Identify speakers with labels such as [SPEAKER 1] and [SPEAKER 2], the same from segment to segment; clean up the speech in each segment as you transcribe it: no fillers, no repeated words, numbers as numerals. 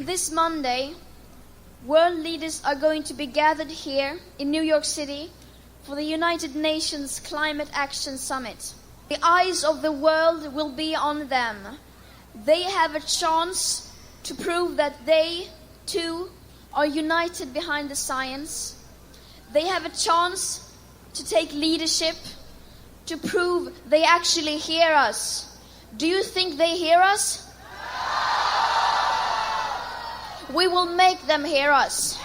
[SPEAKER 1] This Monday, world leaders are going to be gathered here in New York City for the United Nations Climate Action Summit. The eyes of the world will be on them. They have a chance to prove that they, too, are united behind the science. They have a chance to take leadership, to prove they actually hear us. Do you think they hear us? We will make them hear us.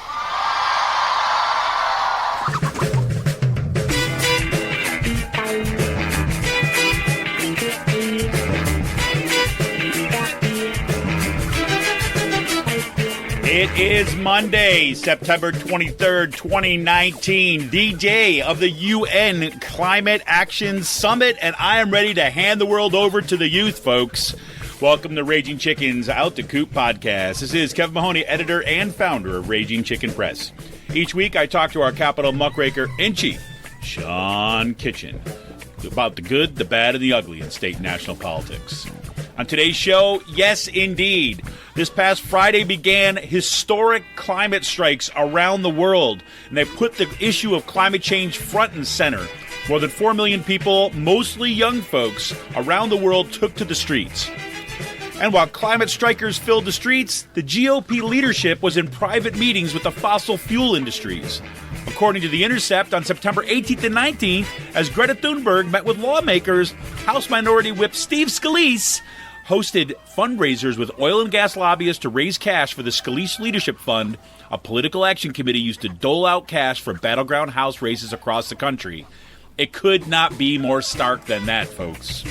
[SPEAKER 2] It is Monday, September 23rd, 2019, D-Day of the UN Climate Action Summit, and I am ready to hand the world over to the youth, folks. Welcome to Raging Chicken's Out the Coop podcast. This is Kevin Mahoney, editor and founder of Raging Chicken Press. Each week, I talk to our Capitol muckraker in chief, Sean Kitchen, about the good, the bad, and the ugly in state and national politics. On today's show, yes, indeed, this past Friday began historic climate strikes around the world, and they put the issue of climate change front and center. More than 4 million people, mostly young folks, around the world took to the streets. And while climate strikers filled the streets, the GOP leadership was in private meetings with the fossil fuel industries. According to the Intercept, on September 18th and 19th, as Greta Thunberg met with lawmakers, House Minority Whip Steve Scalise hosted fundraisers with oil and gas lobbyists to raise cash for the Scalise Leadership Fund, a political action committee used to dole out cash for battleground House races across the country. It could not be more stark than that, folks.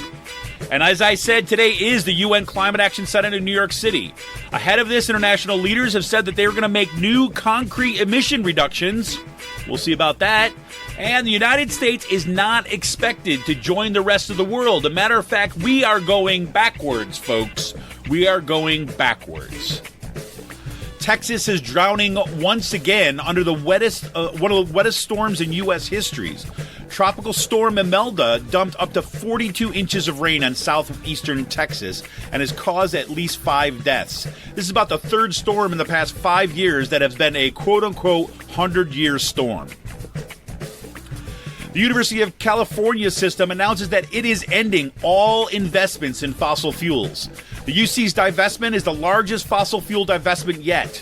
[SPEAKER 2] And as I said, today is the UN Climate Action Summit in New York City. Ahead of this, international leaders have said that they are going to make new concrete emission reductions. We'll see about that. And the United States is not expected to join the rest of the world. As a matter of fact, we are going backwards, folks. We are going backwards. Texas is drowning once again under the one of the wettest storms in U.S. history. Tropical storm Imelda dumped up to 42 inches of rain on southeastern Texas and has caused at least 5 deaths. This is about the third storm in the past 5 years that has been a quote-unquote 100-year storm. The University of California system announces that it is ending all investments in fossil fuels. The UC's divestment is the largest fossil fuel divestment yet.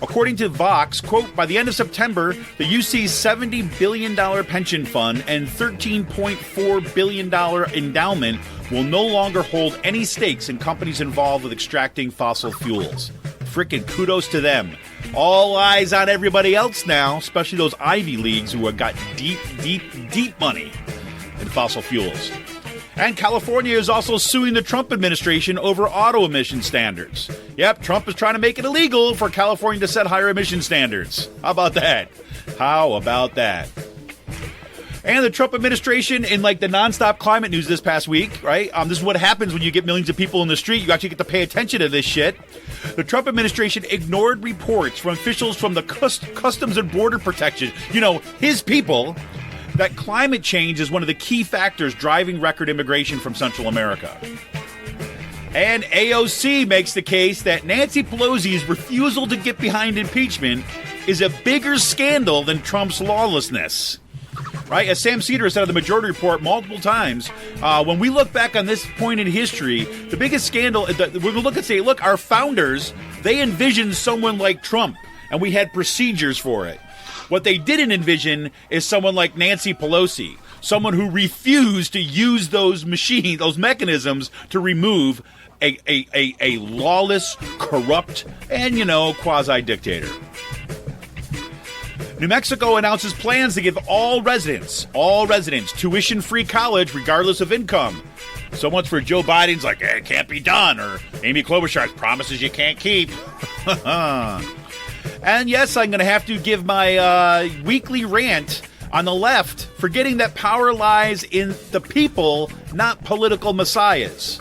[SPEAKER 2] According to Vox, quote, by the end of September, the UC's $70 billion pension fund and $13.4 billion endowment will no longer hold any stakes in companies involved with extracting fossil fuels. Frickin' kudos to them. All eyes on everybody else now, especially those Ivy Leagues who have got deep money in fossil fuels. And California is also suing the Trump administration over auto emission standards. Yep, Trump is trying to make it illegal for California to set higher emission standards. How about that? How about that? And the Trump administration, in like the nonstop climate news this past week, right? This is what happens when you get millions of people in the street. You actually get to pay attention to this shit. The Trump administration ignored reports from officials from the Customs and Border Protection, his people, that climate change is one of the key factors driving record immigration from Central America. And AOC makes the case that Nancy Pelosi's refusal to get behind impeachment is a bigger scandal than Trump's lawlessness. Right? As Sam Cedar said of the Majority Report multiple times, when we look back on this point in history, the biggest scandal, we're going to look and say, look, our founders, they envisioned someone like Trump, and we had procedures for it. What they didn't envision is someone like Nancy Pelosi, someone who refused to use those mechanisms to remove a lawless, corrupt, and, quasi-dictator. New Mexico announces plans to give all residents, tuition-free college regardless of income. So much for Joe Biden's like, it can't be done, or Amy Klobuchar's promises you can't keep. And yes, I'm going to have to give my weekly rant on the left, forgetting that power lies in the people, not political messiahs.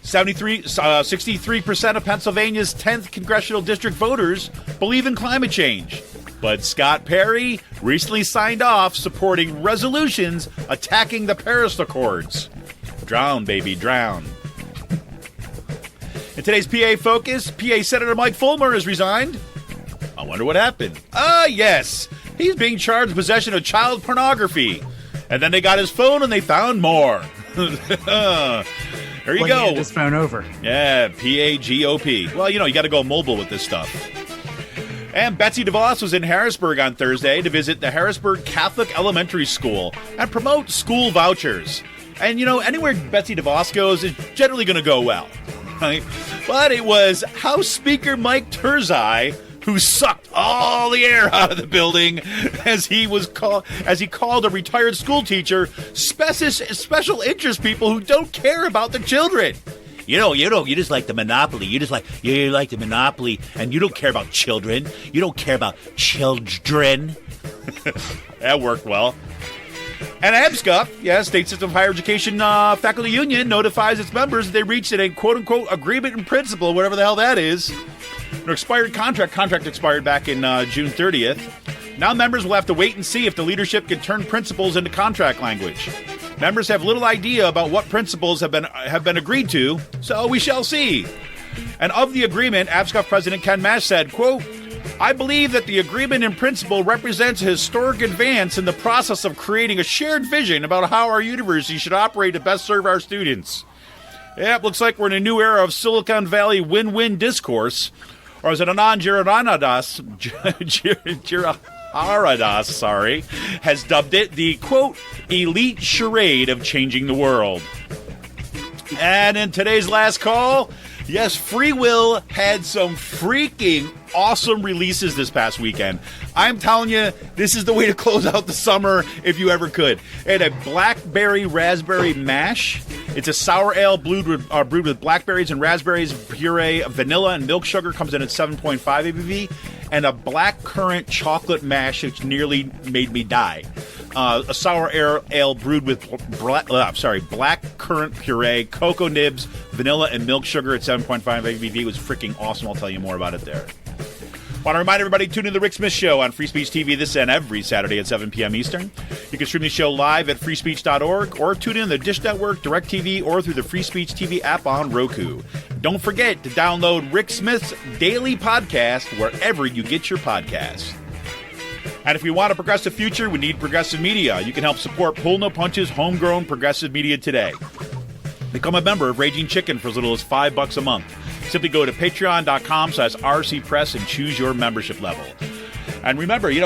[SPEAKER 2] 63% of Pennsylvania's 10th congressional district voters believe in climate change. But Scott Perry recently signed off supporting resolutions attacking the Paris Accords. Drown, baby, drown. In today's PA Focus, PA Senator Mike Fulmer has resigned. I wonder what happened. Yes, he's being charged with possession of child pornography. And then they got his phone and they found more. There you go.
[SPEAKER 3] Hand his phone over.
[SPEAKER 2] Yeah, PAGOP. Well, you got to go mobile with this stuff. And Betsy DeVos was in Harrisburg on Thursday to visit the Harrisburg Catholic Elementary School and promote school vouchers. And, anywhere Betsy DeVos goes is generally going to go well. Right? But it was House Speaker Mike Turzai who sucked all the air out of the building as he called a retired school teacher special interest people who don't care about the children. You just like the monopoly. You like the monopoly, and you don't care about children. You don't care about children. That worked well. And ABSCUF, State System of Higher Education Faculty Union, notifies its members that they reached a quote-unquote agreement in principle, whatever the hell that is. An expired contract expired back in June 30th. Now members will have to wait and see if the leadership can turn principles into contract language. Members have little idea about what principles have been agreed to, so we shall see. And of the agreement, ABSCUF President Ken Mash said, quote, I believe that the agreement in principle represents a historic advance in the process of creating a shared vision about how our university should operate to best serve our students. It looks like we're in a new era of Silicon Valley win-win discourse. Or is it Anand Giridharadas, has dubbed it the, quote, elite charade of changing the world. And in today's last call, yes, Free Will had some freaking awesome releases this past weekend. I'm telling you, this is the way to close out the summer if you ever could. It had a blackberry raspberry mash. It's a sour ale brewed with blackberries and raspberries, puree, vanilla, and milk sugar. Comes in at 7.5 ABV. And a black currant chocolate mash, which nearly made me die. A sour ale brewed with black currant puree, cocoa nibs, vanilla, and milk sugar at 7.5 ABV. It was freaking awesome. I'll tell you more about it there. Want to remind everybody, tune in to the Rick Smith Show on Free Speech TV this and every Saturday at 7 p.m. Eastern. You can stream the show live at freespeech.org or tune in the Dish Network, DirecTV, or through the Free Speech TV app on Roku. Don't forget to download Rick Smith's daily podcast wherever you get your podcasts. And if we want a progressive future, we need progressive media. You can help support Pull No Punch's homegrown progressive media today. Become a member of Raging Chicken for as little as $5 a month. Simply go to patreon.com/rcpress and choose your membership level. And remember, you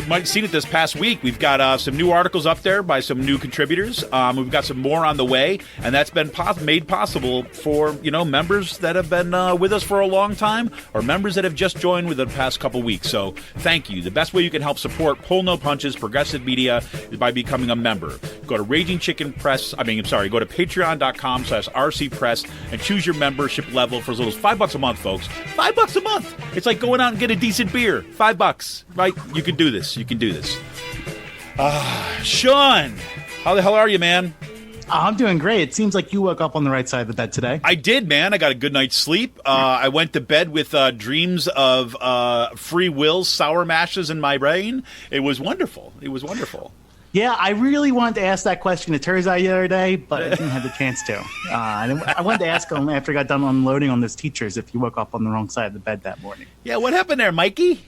[SPEAKER 2] might have seen it this past week. We've got some new articles up there by some new contributors. We've got some more on the way, and that's been made possible for, members that have been with us for a long time or members that have just joined within the past couple weeks. So thank you. The best way you can help support Pull No Punches progressive media is by becoming a member. Go to go to patreon.com/rcpress and choose your membership level for as little as $5 a month, folks. $5 a month. It's like going out and get a decent beer. $5. Right? You can do this. Sean, how the hell are you, man?
[SPEAKER 3] I'm doing great. It seems like you woke up on the right side of the bed today.
[SPEAKER 2] I did, man. I got a good night's sleep. I went to bed with dreams of Free Will sour mashes in my brain. It was wonderful.
[SPEAKER 3] Yeah, I really wanted to ask that question to Turzai the other day, but I didn't have the chance to. I wanted to ask him after I got done unloading on those teachers if you woke up on the wrong side of the bed that morning.
[SPEAKER 2] Yeah, what happened there, Mikey?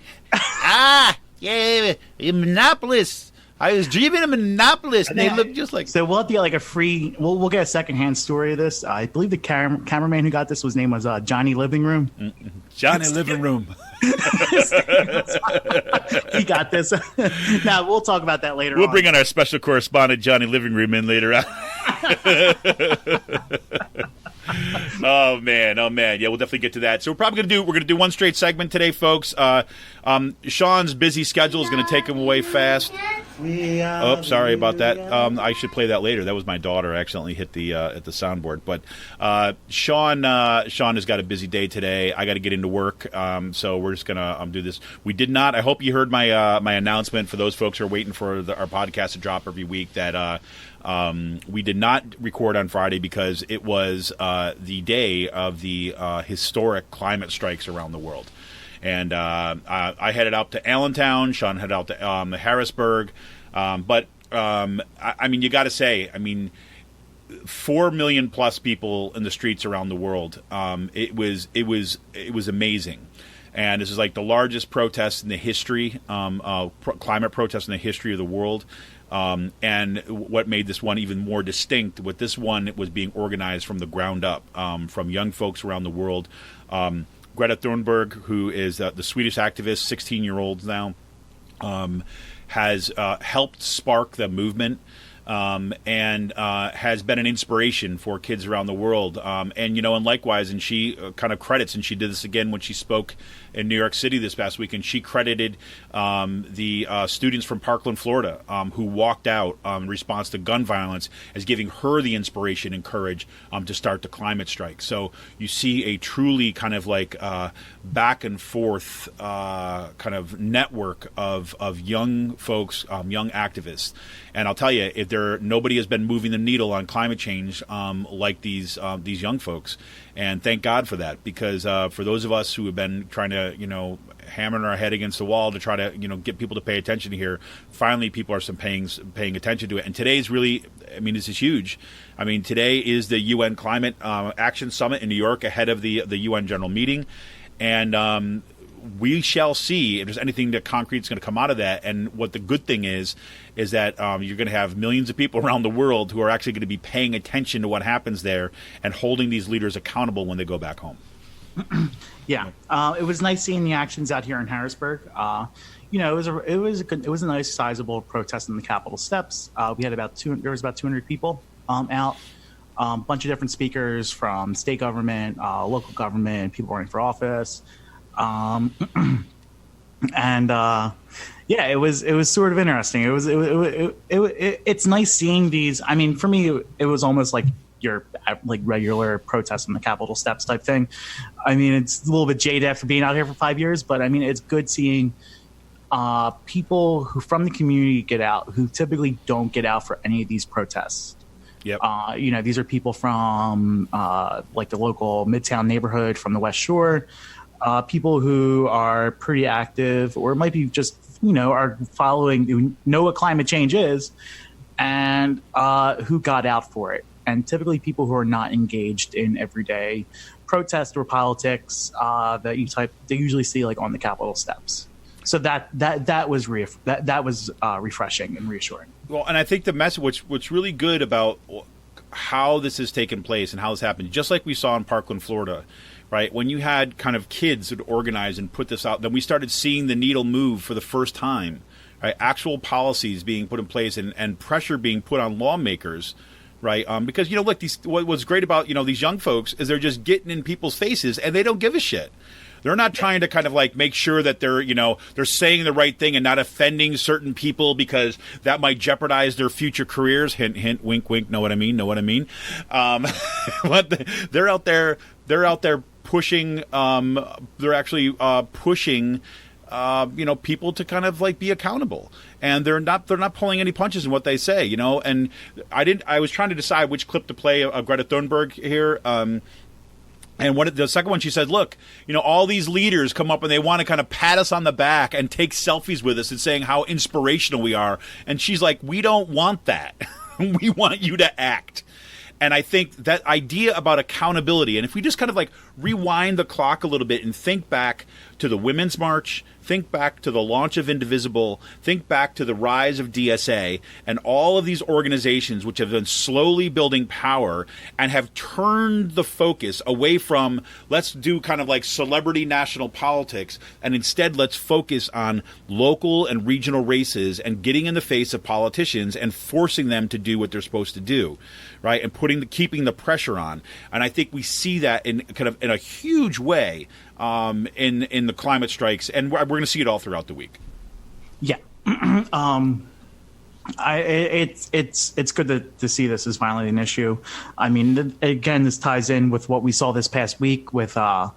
[SPEAKER 2] Monopolist. I was dreaming of Monopolist, and they look just like...
[SPEAKER 3] So we'll have to get like a free... We'll get a secondhand story of this. I believe the cameraman who got this, his name was Johnny Living Room.
[SPEAKER 2] Johnny Living Room.
[SPEAKER 3] He got this. Now, we'll talk about that later on.
[SPEAKER 2] We'll bring on our special correspondent, Johnny Living Room, in later on. Oh man. Yeah, we'll definitely get to that. So we're gonna do one straight segment today, folks. Sean's busy schedule is gonna take him away fast. Oh, sorry about that. I should play that later. That was my daughter. I accidentally hit the soundboard. But Sean has got a busy day today. I got to get into work, so we're just gonna do this. We did not. I hope you heard my my announcement for those folks who are waiting for our podcast to drop every week. That we did not record on Friday because it was the day of the historic climate strikes around the world. And I headed out to Allentown. Sean headed out to Harrisburg. But I mean, you got to say, I mean, 4 million plus people in the streets around the world. It was amazing. And this is like the largest protest in the history, climate protest in the history of the world. And what made this one even more distinct, with this one, it was being organized from the ground up, from young folks around the world. Greta Thunberg, who is the Swedish activist, 16-year-old now, has helped spark the movement. And has been an inspiration for kids around the world. And likewise, and she kind of credits, and she did this again when she spoke in New York City this past weekend, she credited the students from Parkland, Florida, who walked out in response to gun violence, as giving her the inspiration and courage to start the climate strike. So you see a truly kind of like back and forth kind of network of young folks, young activists. And I'll tell you, nobody has been moving the needle on climate change like these young folks. And thank God for that, because for those of us who have been trying to, hammering our head against the wall to try to, get people to pay attention here, finally people are paying attention to it. And today's really, this is huge. Today is the UN Climate Action Summit in New York, ahead of the UN General Meeting. And we shall see if there's anything that concrete is going to come out of that. And what the good thing is that you're going to have millions of people around the world who are actually going to be paying attention to what happens there and holding these leaders accountable when they go back home.
[SPEAKER 3] Yeah, it was nice seeing the actions out here in Harrisburg. It was a nice, sizable protest in the Capitol steps. We had there was about 200 people out. Bunch of different speakers from state government, local government, people running for office. It was sort of interesting. It's nice seeing these. For me, it was almost like your regular protest on the Capitol steps type thing. It's a little bit jaded after being out here for 5 years, but it's good seeing people who from the community get out, who typically don't get out for any of these protests. Yep. These are people from the local Midtown neighborhood, from the West Shore. People who are pretty active, or it might be just, are following, who know what climate change is, and who got out for it. And typically people who are not engaged in everyday protest or politics that you usually see on the Capitol steps. So that was refreshing and reassuring. Well,
[SPEAKER 2] and I think the message, what's really good about how this has taken place and how this happened, just like we saw in Parkland, Florida, right? When you had kind of kids that organized and put this out, then we started seeing the needle move for the first time, right? Actual policies being put in place and pressure being put on lawmakers, right? Because, look, what's great about, these young folks is they're just getting in people's faces and they don't give a shit. They're not trying to kind of make sure that they're saying the right thing and not offending certain people because that might jeopardize their future careers. Hint, hint, wink, wink. Know what I mean? But they're out there pushing. They're actually pushing. People to kind of be accountable, and they're not pulling any punches in what they say. And I was trying to decide which clip to play of Greta Thunberg here. And the second one, she said, look, all these leaders come up and they want to kind of pat us on the back and take selfies with us and saying how inspirational we are. And she's like, we don't want that. We want you to act. And I think that idea about accountability, and if we just kind of rewind the clock a little bit and think back to the Women's March, think back to the launch of Indivisible, think back to the rise of DSA, and all of these organizations which have been slowly building power and have turned the focus away from let's do kind of celebrity national politics, and instead let's focus on local and regional races and getting in the face of politicians and forcing them to do what they're supposed to do, right? And keeping the pressure on. And I think we see that in a huge way in the climate strikes, and we're going to see it all throughout the week.
[SPEAKER 3] Yeah, it's good to see this is finally an issue. Again, this ties in with what we saw this past week with the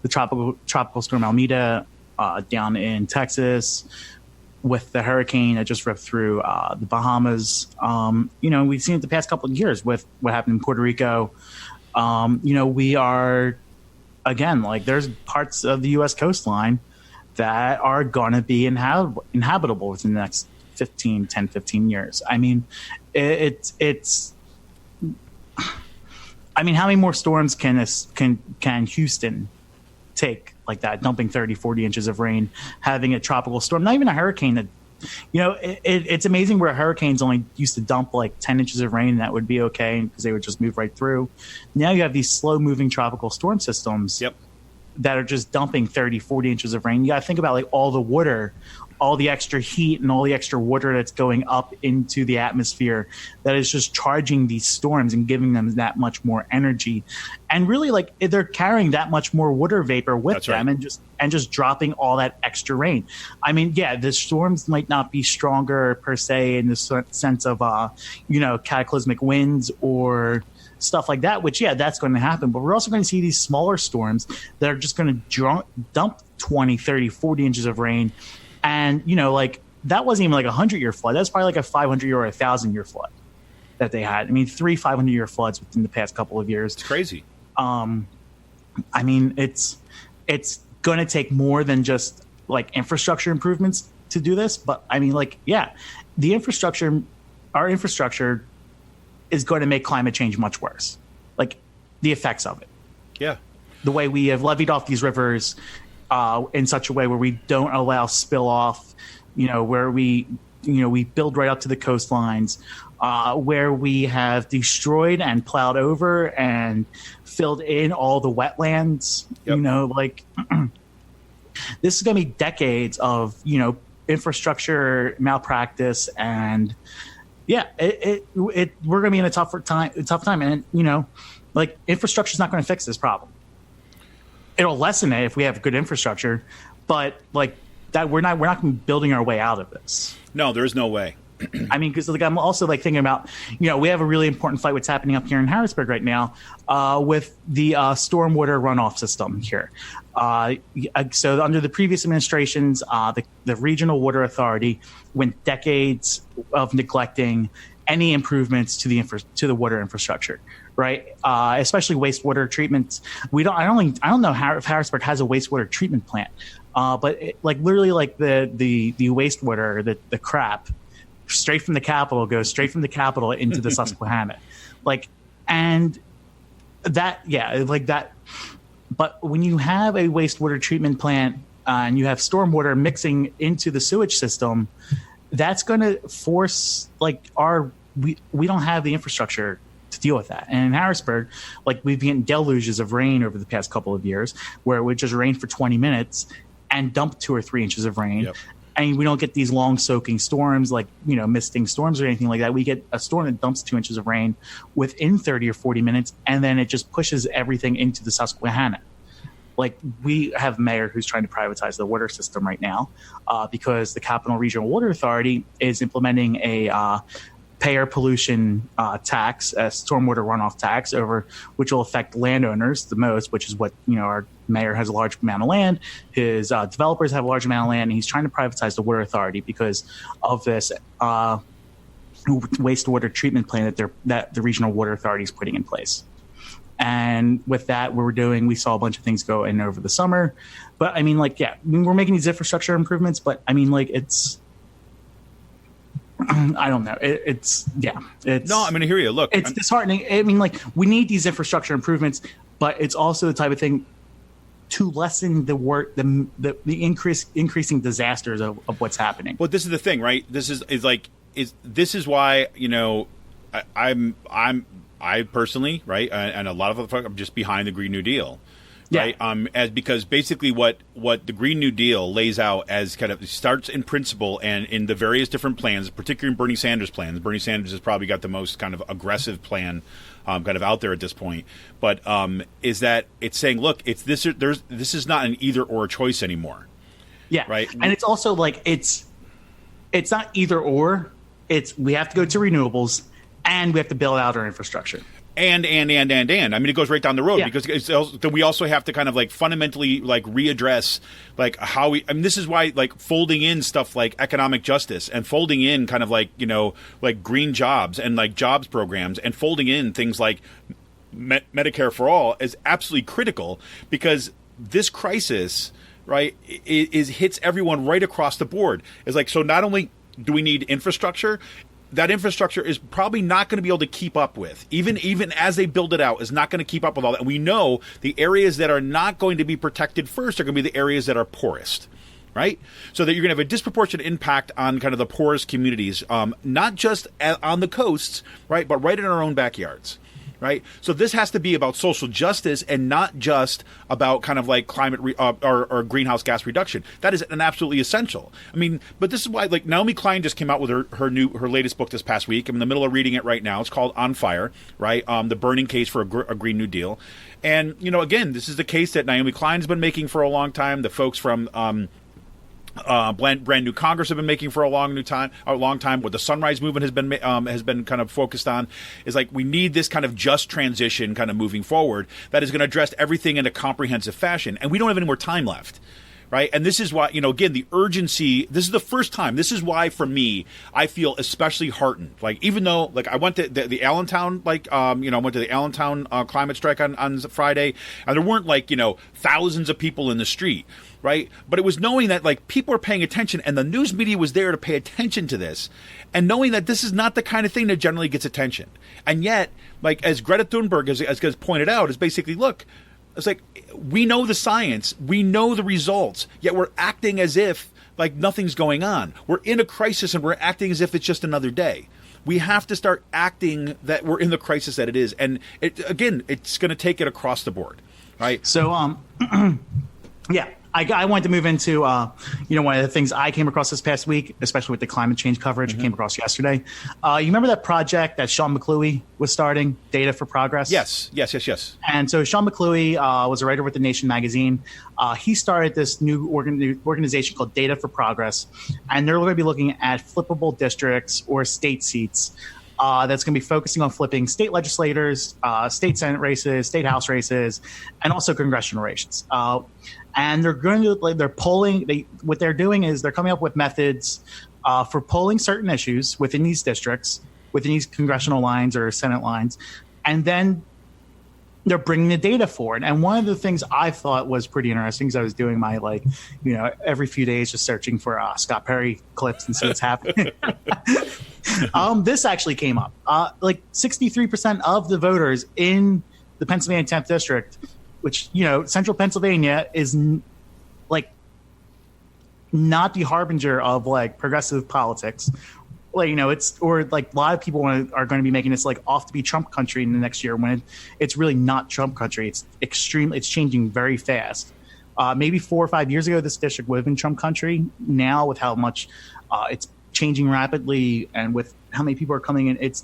[SPEAKER 3] tropical storm Almeda down in Texas, with the hurricane that just ripped through the Bahamas. We've seen it the past couple of years with what happened in Puerto Rico. We are, again, there's parts of the U.S. coastline that are going to be inhabitable within the next 10, 15 years. I mean, how many more storms can Houston take like that, dumping 30, 40 inches of rain, having a tropical storm, not even a hurricane that, it's amazing where hurricanes only used to dump like 10 inches of rain. That would be okay because they would just move right through. Now you have these slow moving tropical storm systems that are just dumping 30, 40 inches of rain. You got to think about like all the water, all the extra heat and all the extra water that's going up into the atmosphere that is just charging these storms and giving them that much more energy. And really, like, they're carrying that much more water vapor with them and just dropping all that extra rain. I mean, yeah, the storms might not be stronger per se in the sense of, cataclysmic winds or stuff like that, which, that's going to happen. But we're also going to see these smaller storms that are just going to dump 20, 30, 40 inches of rain. And, that wasn't even like a 100-year flood. That's probably like a 500-year or a 1,000-year flood that they had. I mean, 3 500-year floods within the past couple of years.
[SPEAKER 2] It's crazy.
[SPEAKER 3] I mean, it's going to take more than just like infrastructure improvements to do this. But I mean, our infrastructure is going to make climate change much worse. Like the effects of it. Yeah. The way we have levied off these rivers in such a way where we don't allow spill off, where we build right up to the coastlines, where we have destroyed and plowed over and filled in all the wetlands. This is going to be decades of, infrastructure malpractice. And we're going to be in a tough time. And, infrastructure is not going to fix this problem. It'll lessen it if we have good infrastructure, but that we're not going to be building our way out of this.
[SPEAKER 2] No, there is no way.
[SPEAKER 3] I mean, because I'm also thinking about, we have a really important fight what's happening up here in Harrisburg right now with the stormwater runoff system here. So under the previous administrations, the Regional Water Authority went decades of neglecting any improvements to the water infrastructure. Right, especially wastewater treatment. I don't know if Harrisburg has a wastewater treatment plant, but literally, the wastewater, the crap, straight from the Capitol goes straight from the Capitol into the Susquehanna, and that, that. But when you have a wastewater treatment plant and you have stormwater mixing into the sewage system, that's going to force we don't have the infrastructure to deal with that. And in Harrisburg, we've been getting deluges of rain over the past couple of years where it would just rain for 20 minutes and dump 2 or 3 inches of rain. Yep. And we don't get these long soaking storms misting storms or anything like that. We get a storm that dumps 2 inches of rain within 30 or 40 minutes, and then it just pushes everything into the Susquehanna. We have a mayor who's trying to privatize the water system right now because the Capital Regional Water Authority is implementing a payer pollution tax, a stormwater runoff tax, which will affect landowners the most, which is what, our mayor has a large amount of land. His developers have a large amount of land, and he's trying to privatize the water authority because of this wastewater treatment plan that the Regional Water Authority is putting in place. And with that, we saw a bunch of things go in over the summer. But I mean, we're making these infrastructure improvements, but I mean, it's, I don't know. It's no,
[SPEAKER 2] I'm going to hear you. Look,
[SPEAKER 3] it's disheartening. I mean, we need these infrastructure improvements, but it's also the type of thing to lessen the increasing disasters of what's happening.
[SPEAKER 2] Well, this is the thing, right? This is why, I personally, right, and a lot of other folks, I'm just behind the Green New Deal. Right. Because basically what the Green New Deal lays out as kind of starts in principle and in the various different plans, particularly in Bernie Sanders' plans. Bernie Sanders has probably got the most kind of aggressive plan kind of out there at this point. But is that it's saying, look, this is not an either or choice anymore.
[SPEAKER 3] Yeah. Right. And it's also it's not either or. We have to go to renewables and we have to build out our infrastructure.
[SPEAKER 2] And. I mean, it goes right down the road because we also have to kind of fundamentally readdress how we. I mean, this is why folding in stuff like economic justice and folding in kind of green jobs and jobs programs and folding in things like Medicare for all is absolutely critical because this crisis, right, hits everyone right across the board. It's so not only do we need infrastructure. that infrastructure is probably not going to be able to keep up with. Even as they build it out, is not going to keep up with all that. And we know the areas that are not going to be protected first are going to be the areas that are poorest. Right? So that you're going to have a disproportionate impact on kind of the poorest communities, not just on the coasts, right, but right in our own backyards. Right. So this has to be about social justice and not just about kind of like climate or greenhouse gas reduction. That is an absolutely essential. I mean, but this is why, like, Naomi Klein just came out with her latest book this past week. I'm in the middle of reading it right now. It's called On Fire, right? The burning case for a Green New Deal. And, you know, again, this is the case that Naomi Klein's been making for a long time. The folks from brand new Congress have been making for a long time. What the Sunrise Movement has been kind of focused on is like, we need this kind of just transition kind of moving forward that is going to address everything in a comprehensive fashion, and we don't have any more time left. Right. And this is why, you know, again, the urgency, this is the first time. This is why, for me, I feel especially heartened. Like, even though, like, I went to the Allentown, like, I went to the Allentown climate strike on Friday, and there weren't, like, you know, thousands of people in the street. Right. But it was knowing that, like, people are paying attention, and the news media was there to pay attention to this, and knowing that this is not the kind of thing that generally gets attention. And yet, like, as Greta Thunberg has pointed out, is basically, look, it's like, we know the science, we know the results, yet we're acting as if like nothing's going on. We're in a crisis and we're acting as if it's just another day. We have to start acting that we're in the crisis that it is. And it's going to take it across the board. Right. So,
[SPEAKER 3] yeah. I wanted to move into, one of the things I came across this past week, especially with the climate change coverage, I came across yesterday. You remember that project that Sean McCluey was starting, Data for Progress?
[SPEAKER 2] Yes.
[SPEAKER 3] And so Sean McCluey was a writer with The Nation magazine. He started this new organization called Data for Progress, and they're going to be looking at flippable districts or state seats. That's going to be focusing on flipping state legislators, state Senate races, state House races, and also congressional races. And they're polling. What they're doing is they're coming up with methods for polling certain issues within these districts, within these congressional lines or Senate lines, and then they're bringing the data forward. And one of the things I thought was pretty interesting, because I was doing my every few days just searching for Scott Perry clips and see what's happening. This actually came up. 63% of the voters in the Pennsylvania 10th district, which, central Pennsylvania is not the harbinger of progressive politics. A lot of people are going to be making this off to be Trump country in the next year, when it's really not Trump country. It's it's changing very fast. Maybe 4 or 5 years ago, this district would have been Trump country. Now, with how much it's changing rapidly and with how many people are coming in, it's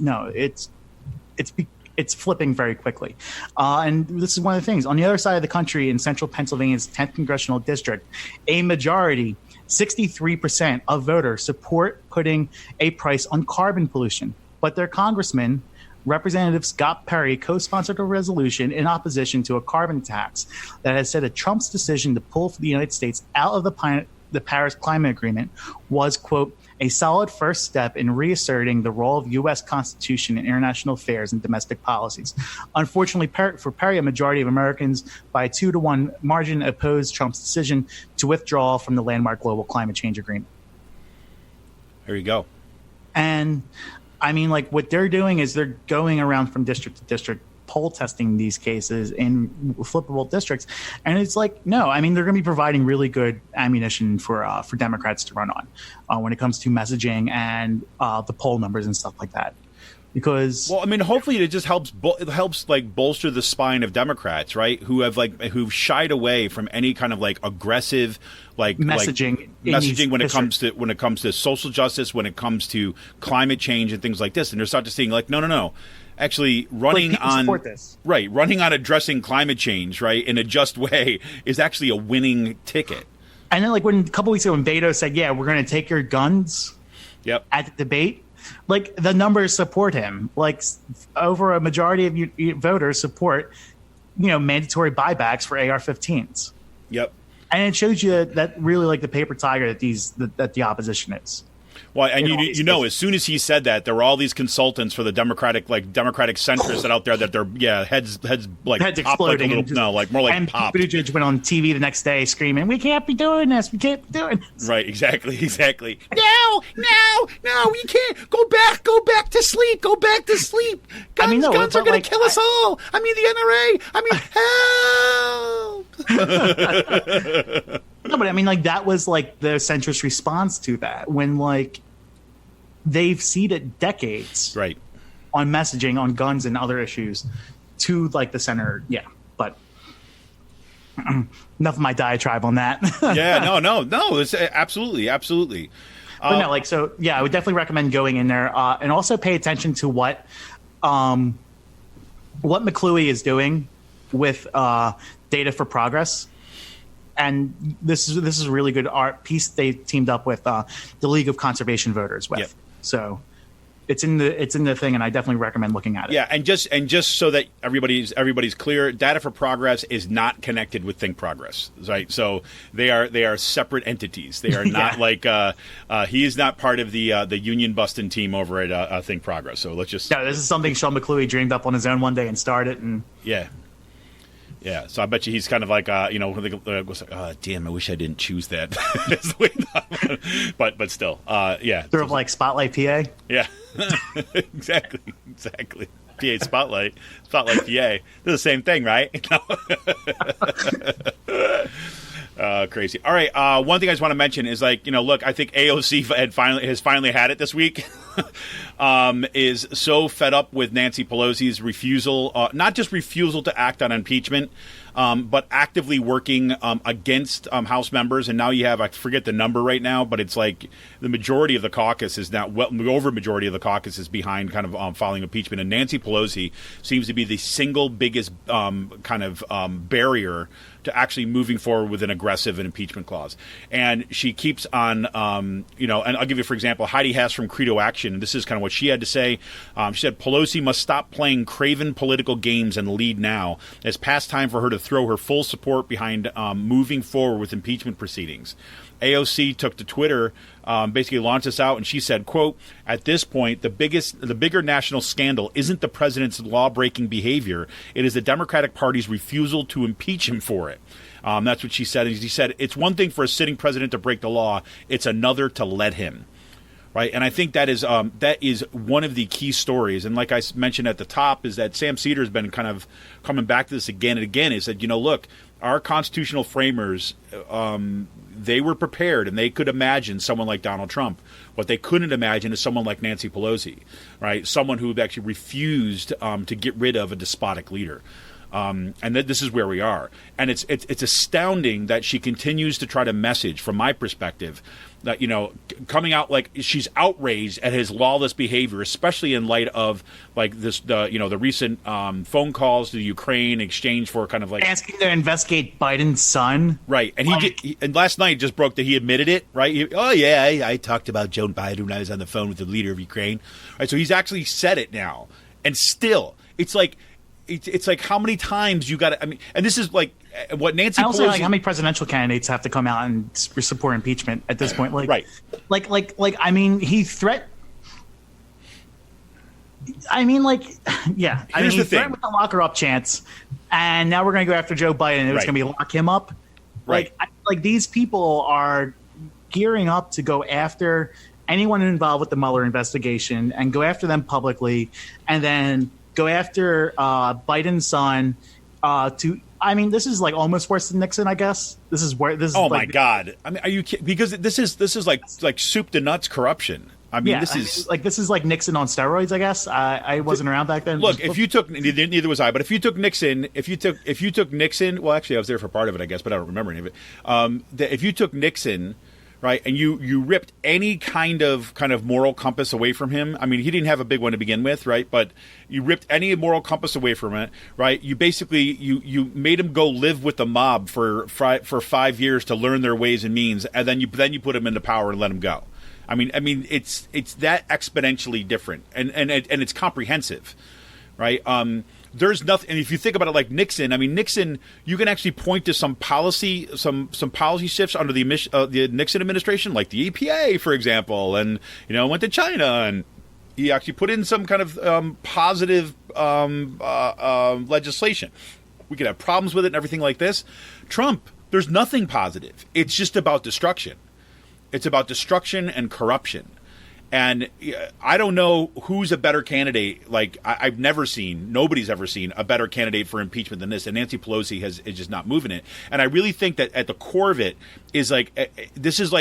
[SPEAKER 3] flipping very quickly. And this is one of the things. On the other side of the country, in central Pennsylvania's 10th congressional district, a majority, 63% of voters support putting a price on carbon pollution. But their congressman, Representative Scott Perry, co-sponsored a resolution in opposition to a carbon tax that has said that Trump's decision to pull the United States out of the Paris Climate Agreement was, quote, a solid first step in reasserting the role of U.S. Constitution in international affairs and domestic policies. Unfortunately, for Perry, a majority of Americans by a 2-to-1 margin opposed Trump's decision to withdraw from the landmark global climate change agreement.
[SPEAKER 2] There you go.
[SPEAKER 3] And I mean, what they're doing is they're going around from district to district, poll testing these cases in flippable districts. And it's no, I mean, they're going to be providing really good ammunition for Democrats to run on when it comes to messaging and the poll numbers and stuff like that. Because,
[SPEAKER 2] well, I mean, hopefully it just helps bolster the spine of Democrats, right? Who've shied away from any kind of aggressive
[SPEAKER 3] messaging
[SPEAKER 2] when it comes to social justice, when it comes to climate change and things like this. And they're starting to seeing no. Actually, running on addressing climate change, right, in a just way is actually a winning ticket.
[SPEAKER 3] And then, when a couple weeks ago, when Beto said, "Yeah, we're going to take your guns," at the debate, the numbers support him. Over a majority of voters support, mandatory buybacks for AR-15s.
[SPEAKER 2] Yep.
[SPEAKER 3] And it shows you that really the paper tiger that the opposition is.
[SPEAKER 2] Well, and you know, as soon as he said that, there were all these consultants for the Democratic centrists out there that their heads
[SPEAKER 3] exploding,
[SPEAKER 2] like more like
[SPEAKER 3] and
[SPEAKER 2] pop.
[SPEAKER 3] Buttigieg went on TV the next day screaming, "We can't be doing this. We can't be doing this."
[SPEAKER 2] Right, exactly. No, we can't go back to sleep. Guns are going to kill us all. I mean, the NRA. Help.
[SPEAKER 3] No, but I mean, like, that was like the centrist response to that, when like they've ceded decades,
[SPEAKER 2] right,
[SPEAKER 3] on messaging on guns and other issues to like the center. Yeah, but enough of my diatribe on that.
[SPEAKER 2] no, it's absolutely.
[SPEAKER 3] But no, like, so yeah, I would definitely recommend going in there, and also pay attention to what McClooey is doing with Data for Progress. And this is a really good art piece they teamed up with the League of Conservation Voters with. Yep. So it's in the thing, and I definitely recommend looking at it.
[SPEAKER 2] Yeah, and just so that everybody's clear, Data for Progress is not connected with Think Progress, right? So they are separate entities. They are not like he is not part of the union busting team over at Think Progress. So let's just
[SPEAKER 3] this is something Sean McClooey dreamed up on his own one day and started, and
[SPEAKER 2] Yeah, so I bet you he's kind of like, damn, I wish I didn't choose that. but still, yeah.
[SPEAKER 3] Sort of like Spotlight PA?
[SPEAKER 2] Yeah, exactly. PA Spotlight PA. They're the same thing, right? Crazy. All right. One thing I just want to mention is, like, look, I think AOC has finally had it this week. Is so fed up with Nancy Pelosi's refusal, not just refusal to act on impeachment, but actively working against House members. And now you have, I forget the number right now, but it's like the majority of the caucus is now, the over majority of the caucus is behind kind of filing impeachment. And Nancy Pelosi seems to be the single biggest barrier to actually moving forward with an aggressive impeachment clause. And she keeps on, and I'll give you, for example, Heidi Hess from Credo Action. And this is kind of what she had to say. She said, Pelosi must stop playing craven political games and lead now. It's past time for her to throw her full support behind moving forward with impeachment proceedings. AOC took to Twitter, basically launched this out, and she said, quote, "At this point, the bigger national scandal isn't the president's law-breaking behavior. It is the Democratic Party's refusal to impeach him for it." That's what she said. And she said, "It's one thing for a sitting president to break the law. It's another to let him." Right, and I think that is one of the key stories. And like I mentioned at the top, is that Sam Cedar has been kind of coming back to this again and again. Is that, look, our constitutional framers, they were prepared and they could imagine someone like Donald Trump. What they couldn't imagine is someone like Nancy Pelosi, right? Someone who actually refused to get rid of a despotic leader. And this is where we are. And it's astounding that she continues to try to message, from my perspective, that, coming out like she's outraged at his lawless behavior, especially in light of like the recent phone calls to the Ukraine exchange for kind of like
[SPEAKER 3] asking to investigate Biden's son.
[SPEAKER 2] Right. And and last night just broke that he admitted it. Right. I talked about Joe Biden when I was on the phone with the leader of Ukraine. Right. So he's actually said it now. And still, it's like how many times you got to, and this is like what Nancy Pelosi.
[SPEAKER 3] Like how many presidential candidates have to come out and support impeachment at this point? Like,
[SPEAKER 2] right.
[SPEAKER 3] He threatened. He threatened with the lock her up chance, and now we're going to go after Joe Biden. It's going to be lock him up.
[SPEAKER 2] Right.
[SPEAKER 3] Like these people are gearing up to go after anyone involved with the Mueller investigation and go after them publicly, and then go after Biden's son. This is like almost worse than Nixon, I guess. This is where this is.
[SPEAKER 2] Oh my God! Are you kidding? Because this is like soup to nuts corruption. This is like Nixon on steroids, I guess. I wasn't around back then. Look, if you took neither was I, but if you took Nixon, well, actually, I was there for part of it, I guess, but I don't remember any of it. If you took Nixon. Right, and you ripped any kind of moral compass away from him. He didn't have a big one to begin with, right? But you ripped any moral compass away from it, right? You basically you made him go live with the mob for 5 years to learn their ways and means, and then you put him into power and let him go. It's that exponentially different, and it's comprehensive, right? there's nothing. And if you think about it, like Nixon, I mean, Nixon, you can actually point to some policy shifts under the Nixon administration, like the EPA, for example, and went to China, and he actually put in some kind of positive legislation. We could have problems with it and everything like this. Trump, there's nothing positive. It's just about destruction. It's about destruction and corruption. And I don't know who's a better candidate. Like, I've never seen, nobody's ever seen a better candidate for impeachment than this. And Nancy Pelosi is just not moving it. And I really think that at the core of it is this is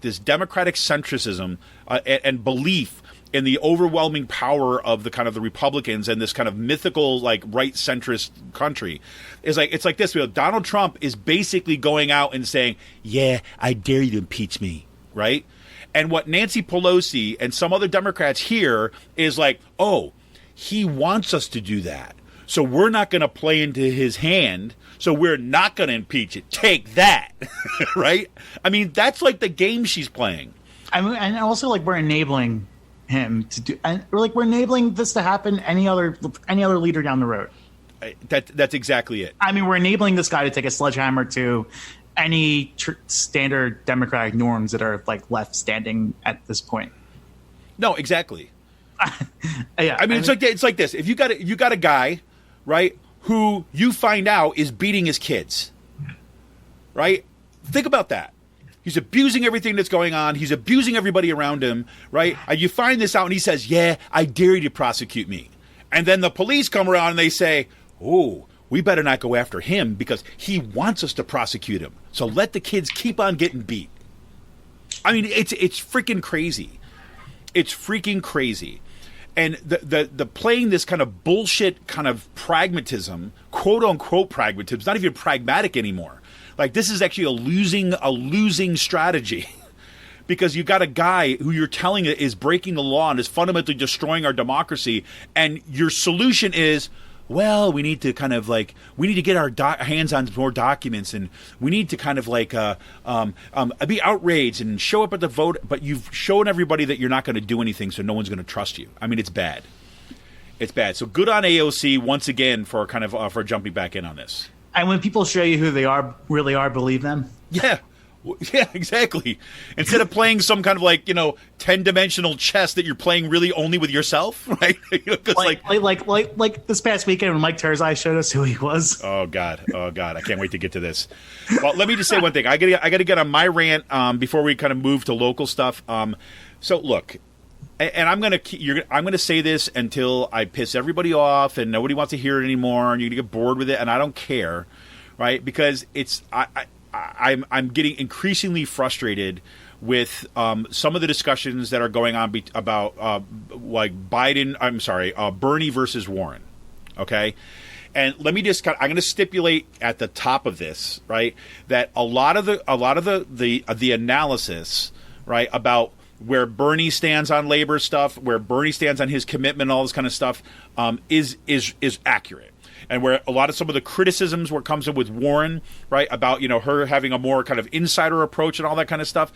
[SPEAKER 2] this democratic centricism and belief in the overwhelming power of the kind of the Republicans and this kind of mythical right centrist country is it's like this. Donald Trump is basically going out and saying, "Yeah, I dare you to impeach me," right? And what Nancy Pelosi and some other Democrats hear is "Oh, he wants us to do that, so we're not going to play into his hand. So we're not going to impeach it. Take that," right? I mean, that's the game she's playing.
[SPEAKER 3] And also we're enabling him to do, and we're enabling this to happen any other leader down the road.
[SPEAKER 2] That's exactly it.
[SPEAKER 3] I mean, we're enabling this guy to take a sledgehammer to any standard democratic norms that are left standing at this point.
[SPEAKER 2] No, exactly.
[SPEAKER 3] Yeah,
[SPEAKER 2] I mean, it's like this. If you got a guy, right, who you find out is beating his kids, right? Think about that. He's abusing everything that's going on. He's abusing everybody around him, right? And you find this out, and he says, "Yeah, I dare you to prosecute me." And then the police come around and they say, "Oh, we better not go after him because he wants us to prosecute him. So let the kids keep on getting beat." I mean, it's freaking crazy. It's freaking crazy. And the playing this kind of bullshit kind of pragmatism, quote unquote pragmatism, it's not even pragmatic anymore. This is actually a losing strategy because you got a guy who you're telling is breaking the law and is fundamentally destroying our democracy. And your solution is, well, we need to kind of we need to get our hands on more documents, and we need to kind of be outraged and show up at the vote. But you've shown everybody that you're not going to do anything, so no one's going to trust you. I mean, it's bad. It's bad. So good on AOC once again for kind of for jumping back in on this.
[SPEAKER 3] And when people show you who they really are, believe them.
[SPEAKER 2] Yeah. Yeah, exactly. Instead of playing some kind of 10-dimensional chess that you're playing really only with yourself, right?
[SPEAKER 3] Like this past weekend when Mike Terzai showed us who he was.
[SPEAKER 2] Oh God, I can't wait to get to this. Well, let me just say one thing. I got to get on my rant before we kind of move to local stuff. So look, and I'm gonna say this until I piss everybody off and nobody wants to hear it anymore, and you're gonna get bored with it, and I don't care, right? Because I'm getting increasingly frustrated with some of the discussions that are going on about Bernie versus Warren. Okay. And let me just I'm going to stipulate at the top of this, right, that a lot of the analysis, right, about where Bernie stands on labor stuff, where Bernie stands on his commitment, all this kind of stuff, is accurate. And where a lot of some of the criticisms where it comes in with Warren, right, about her having a more kind of insider approach and all that kind of stuff,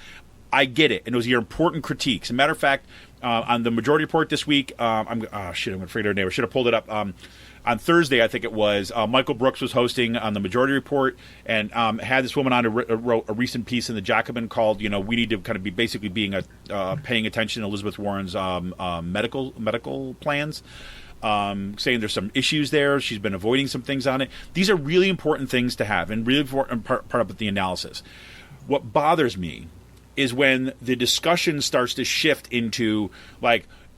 [SPEAKER 2] I get it, and those are your important critiques. As a matter of fact, on the Majority Report this week, I'm afraid of her name. I should have pulled it up. On Thursday, I think it was, Michael Brooks was hosting on the Majority Report and had this woman on who wrote a recent piece in the Jacobin called, we need to kind of be basically paying attention to Elizabeth Warren's medical plans. Saying there's some issues there. She's been avoiding some things on it. These are really important things to have and really important part of the analysis. What bothers me is when the discussion starts to shift into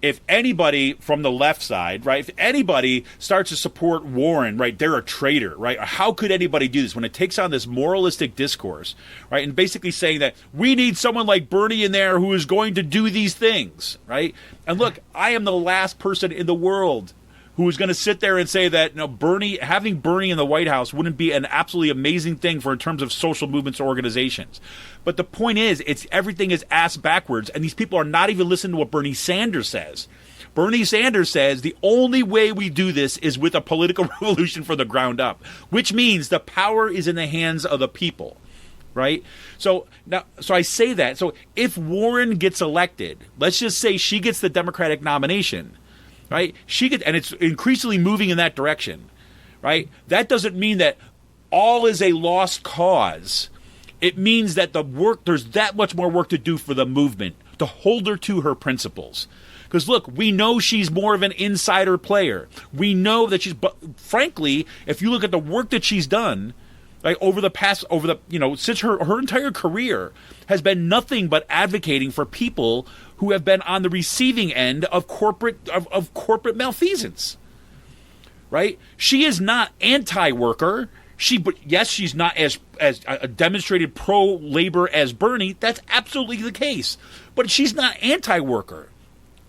[SPEAKER 2] if anybody from the left side, right, if anybody starts to support Warren, right, they're a traitor, right? How could anybody do this when it takes on this moralistic discourse, right? And basically saying that we need someone like Bernie in there who is going to do these things, right? And look, I am the last person in the world who is going to sit there and say that having Bernie in the White House wouldn't be an absolutely amazing thing in terms of social movements or organizations. But the point is, everything is ass backwards, and these people are not even listening to what Bernie Sanders says. Bernie Sanders says the only way we do this is with a political revolution from the ground up, which means the power is in the hands of the people, right? So I say that. So if Warren gets elected, let's just say she gets the Democratic nomination, right? And it's increasingly moving in that direction, right? That doesn't mean that all is a lost cause. It means that there's that much more work to do for the movement to hold her to her principles. Because look, we know she's more of an insider player. We know that but frankly, if you look at the work that she's done, like since her entire career has been nothing but advocating for people who have been on the receiving end of corporate malfeasance. Right? She is not anti-worker. She's not as a demonstrated pro-labor as Bernie. That's absolutely the case. But she's not anti-worker.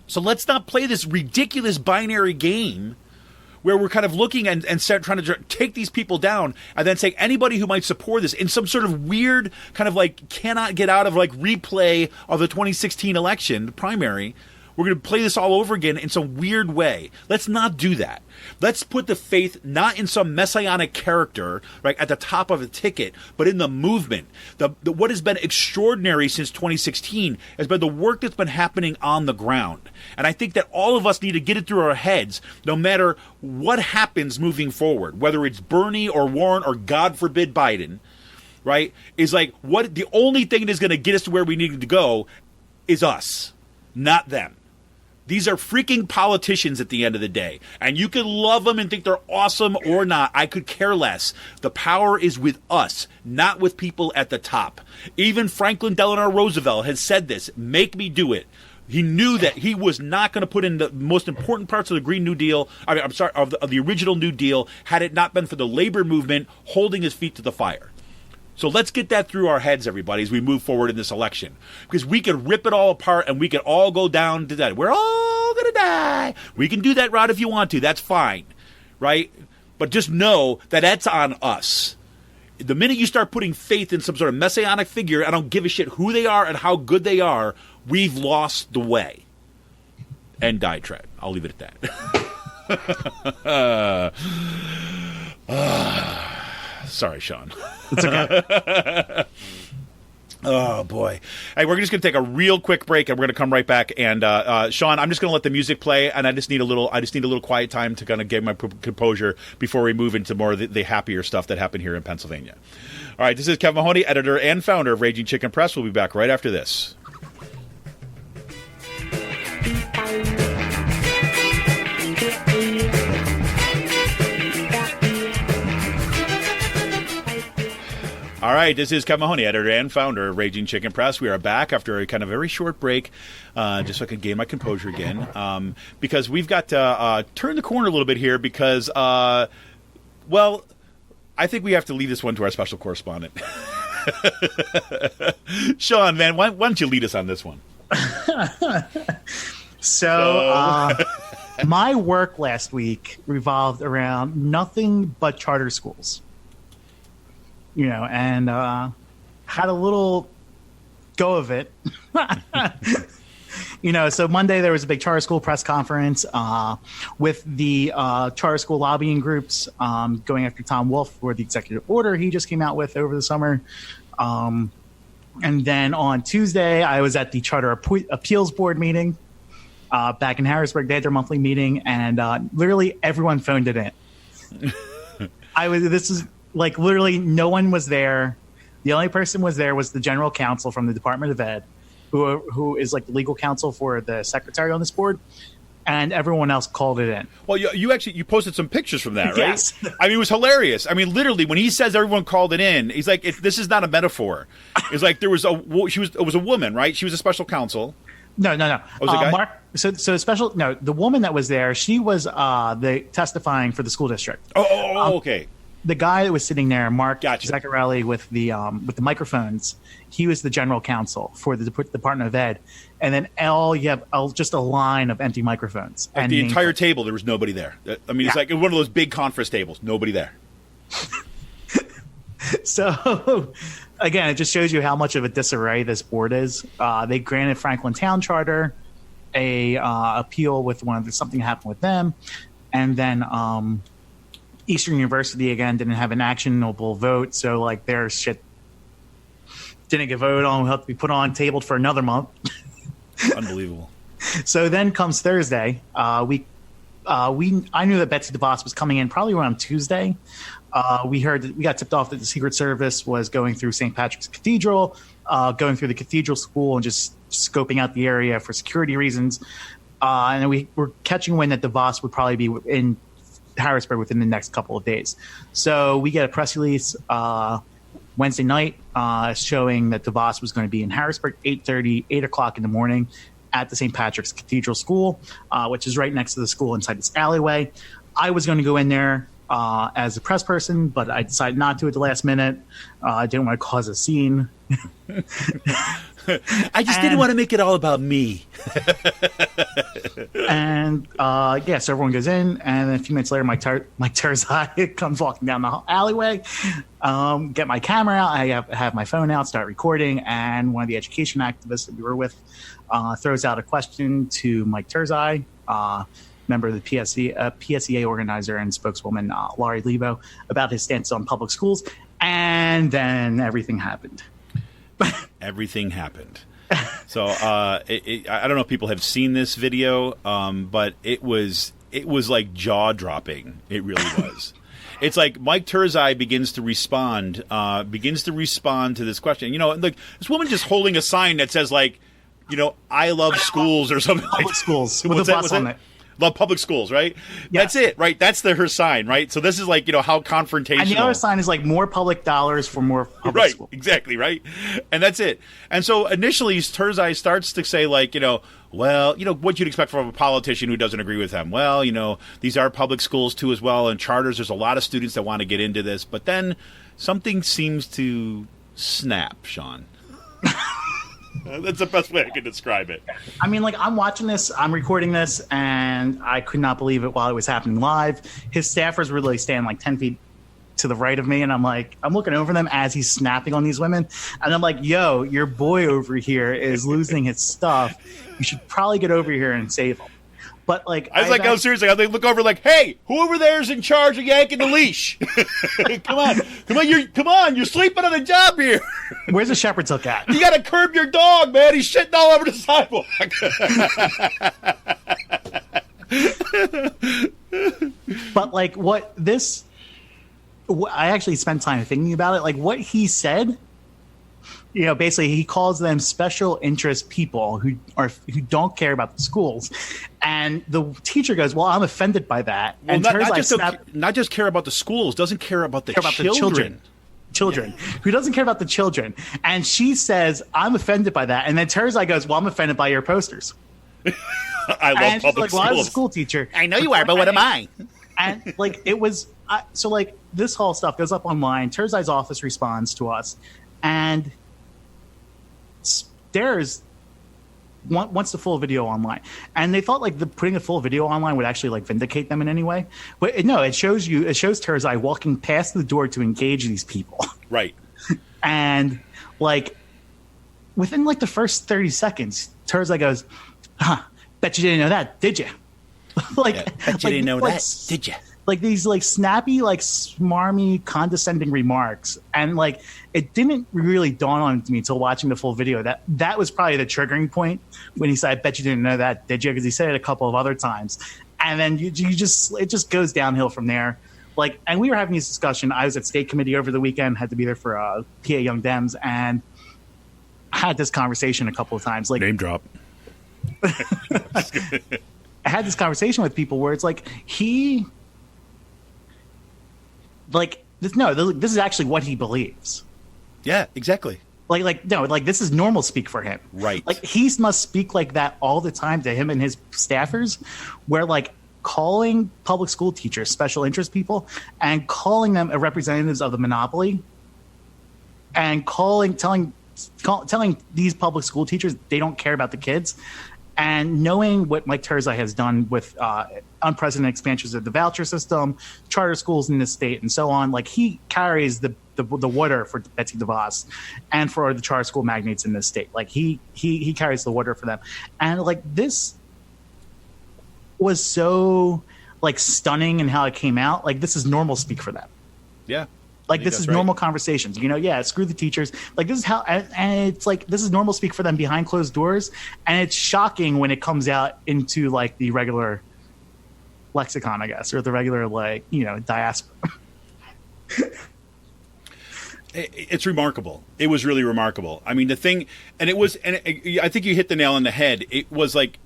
[SPEAKER 2] So let's not play this ridiculous binary game where we're kind of looking and start trying to take these people down and then say anybody who might support this in some sort of weird kind of like cannot get out of like replay of the 2016 election, the primary. We're going to play this all over again in some weird way. Let's not do that. Let's put the faith not in some messianic character, right, at the top of the ticket, but in the movement. What has been extraordinary since 2016 has been the work that's been happening on the ground. And I think that all of us need to get it through our heads, no matter what happens moving forward, whether it's Bernie or Warren or, God forbid, Biden, right, is like the only thing that's going to get us to where we need to go is us, not them. These are freaking politicians at the end of the day. And you can love them and think they're awesome or not. I could care less. The power is with us, not with people at the top. Even Franklin Delano Roosevelt has said this, make me do it. He knew that he was not going to put in the most important parts of the Green New Deal, of the original New Deal, had it not been for the labor movement holding his feet to the fire. So let's get that through our heads, everybody, as we move forward in this election. Because we could rip it all apart and we could all go down to that. We're all going to die. We can do that route if you want to. That's fine, right? But just know that that's on us. The minute you start putting faith in some sort of messianic figure, I don't give a shit who they are and how good they are, we've lost the way. End diatribe. I'll leave it at that. Sorry, Sean.
[SPEAKER 3] It's okay.
[SPEAKER 2] Oh, boy. Hey, we're just going to take a real quick break, and we're going to come right back. And, Sean, I'm just going to let the music play, and I just need a little quiet time to kind of get my composure before we move into more of the happier stuff that happened here in Pennsylvania. All right, this is Kevin Mahoney, editor and founder of Raging Chicken Press. We'll be back right after this. All right, this is Kevin Mahoney, editor and founder of Raging Chicken Press. We are back after a kind of very short break, just so I can gain my composure again, because we've got to turn the corner a little bit here because, I think we have to leave this one to our special correspondent. Sean, man, why don't you lead us on this one?
[SPEAKER 3] So my work last week revolved around nothing but charter schools. And had a little go of it. So Monday there was a big charter school press conference with the charter school lobbying groups going after Tom Wolf for the executive order he just came out with over the summer. And then on Tuesday, I was at the Charter Appeals Board meeting back in Harrisburg. They had their monthly meeting, and literally everyone phoned it in. Literally no one was there. The only person was there was the general counsel from the Department of Ed, who is like the legal counsel for the secretary on this board, and everyone else called it in.
[SPEAKER 2] Well, you posted some pictures from that, right?
[SPEAKER 3] Yes.
[SPEAKER 2] I mean, it was hilarious. I mean, literally, when he says everyone called it in, he's like, this is not a metaphor. It's like it was a woman, right? She was a special counsel.
[SPEAKER 3] No.
[SPEAKER 2] Oh, was it a guy?
[SPEAKER 3] Mark. The woman that was there, she was testifying for the school district.
[SPEAKER 2] Okay.
[SPEAKER 3] The guy that was sitting there, Mark
[SPEAKER 2] Gotcha.
[SPEAKER 3] Zaccarelli, with the microphones, he was the general counsel for the Department of Ed. And then you have just a line of empty microphones.
[SPEAKER 2] Like the entire table, there was nobody there. I mean, It's like one of those big conference tables. Nobody there.
[SPEAKER 3] So, again, it just shows you how much of a disarray this board is. They granted Franklin Town Charter a appeal with something happened with them. And then Eastern University, again, didn't have an actionable vote. So, their shit didn't get voted on. Will have to be put on, tabled for another month.
[SPEAKER 2] Unbelievable.
[SPEAKER 3] So then comes Thursday. We I knew that Betsy DeVos was coming in probably around Tuesday. We got tipped off that the Secret Service was going through St. Patrick's Cathedral, going through the cathedral school and just scoping out the area for security reasons. And we were catching wind that DeVos would probably be in Harrisburg within the next couple of days. So we get a press release Wednesday night showing that DeVos was going to be in Harrisburg 8 o'clock in the morning at the St. Patrick's Cathedral School, which is right next to the school inside this alleyway. I was going to go in there as a press person, but I decided not to at the last minute. I didn't want to cause a scene.
[SPEAKER 2] I just didn't want to make it all about me.
[SPEAKER 3] And so everyone goes in, and then a few minutes later, Mike Terzai comes walking down the alleyway. Get my camera out. I have my phone out, start recording, and one of the education activists that we were with throws out a question to Mike Terzai, member of the PSEA organizer and spokeswoman Laurie Lebo, about his stance on public schools, and then everything happened.
[SPEAKER 2] Everything happened. So I don't know if people have seen this video, but it was like jaw dropping. It really was. It's like Mike Terzai begins to respond to this question. You know, like this woman just holding a sign that says like, you know, I love schools or something.
[SPEAKER 3] Public schools with a bus on it.
[SPEAKER 2] Love public schools, right? Yeah. That's it, right? That's her sign, right? So this is like, you know, how confrontational.
[SPEAKER 3] And the other sign is like more public dollars for more public schools.
[SPEAKER 2] Right, exactly, right? And that's it. And so initially Terzai starts to say like, you know, well, you know, what you'd expect from a politician who doesn't agree with them. Well, you know, these are public schools too as well, and charters, there's a lot of students that want to get into this. But then something seems to snap, Sean. That's the best way I can describe it.
[SPEAKER 3] I mean, like, I'm watching this, I'm recording this, and I could not believe it while it was happening live. His staffers were really standing like 10 feet to the right of me, and I'm looking over them as he's snapping on these women, and I'm like, yo, your boy over here is losing his stuff. You should probably get over here and save him. But like,
[SPEAKER 2] I was like, no, seriously. I look over like, hey, whoever there is in charge of yanking the leash. Come on, you're sleeping on the job here.
[SPEAKER 3] Where's the shepherd's hook at?
[SPEAKER 2] You got to curb your dog, man. He's shitting all over the sidewalk.
[SPEAKER 3] But like, I actually spent time thinking about it. Like what he said. You know, basically, he calls them special interest people who don't care about the schools, and the teacher goes, "Well, I'm offended by that."
[SPEAKER 2] Well,
[SPEAKER 3] and
[SPEAKER 2] not just care about the schools, doesn't care about the children.
[SPEAKER 3] Children who doesn't care about the children, and she says, "I'm offended by that," and then Terzai goes, "Well, I'm offended by your posters."
[SPEAKER 2] I love public schools.
[SPEAKER 3] Well, I was a school teacher.
[SPEAKER 2] I know you are, but what am I?
[SPEAKER 3] And like it was, so like this whole stuff goes up online. Terzai's office responds to us, and Stairs wants the full video online, and they thought like putting the full video online would actually like vindicate them in any way. But it shows Terzai walking past the door to engage these people.
[SPEAKER 2] Right.
[SPEAKER 3] And like within like the first 30 seconds, Terzai goes, bet you didn't know that, did you?
[SPEAKER 2] Bet you didn't know that, did you?
[SPEAKER 3] Like these like snappy, like smarmy, condescending remarks. And like it didn't really dawn on me until watching the full video that was probably the triggering point when he said, I bet you didn't know that, did you? Because he said it a couple of other times. And then it just goes downhill from there. Like, and we were having this discussion. I was at state committee over the weekend, had to be there for PA Young Dems, and I had this conversation a couple of times. Like
[SPEAKER 2] name drop.
[SPEAKER 3] I had this conversation with people where it's like this is actually what he believes.
[SPEAKER 2] Yeah, exactly.
[SPEAKER 3] Like this is normal speak for him.
[SPEAKER 2] Right.
[SPEAKER 3] Like he must speak like that all the time to him and his staffers, where like calling public school teachers special interest people and calling them representatives of the monopoly and telling these public school teachers they don't care about the kids. And knowing what Mike Terzai has done with unprecedented expansions of the voucher system, charter schools in this state, and so on, like he carries the water for Betsy DeVos and for the charter school magnates in this state. Like he carries the water for them. And like this was so like stunning in how it came out. Like this is normal speak for them.
[SPEAKER 2] Yeah.
[SPEAKER 3] Like this is normal conversations, you know. Yeah, screw the teachers. Like this is how, and it's like this is normal speak for them behind closed doors, and it's shocking when it comes out into like the regular lexicon, I guess, or the regular, like, diaspora.
[SPEAKER 2] It's remarkable. It was really remarkable. I mean, I think you hit the nail on the head. It was like,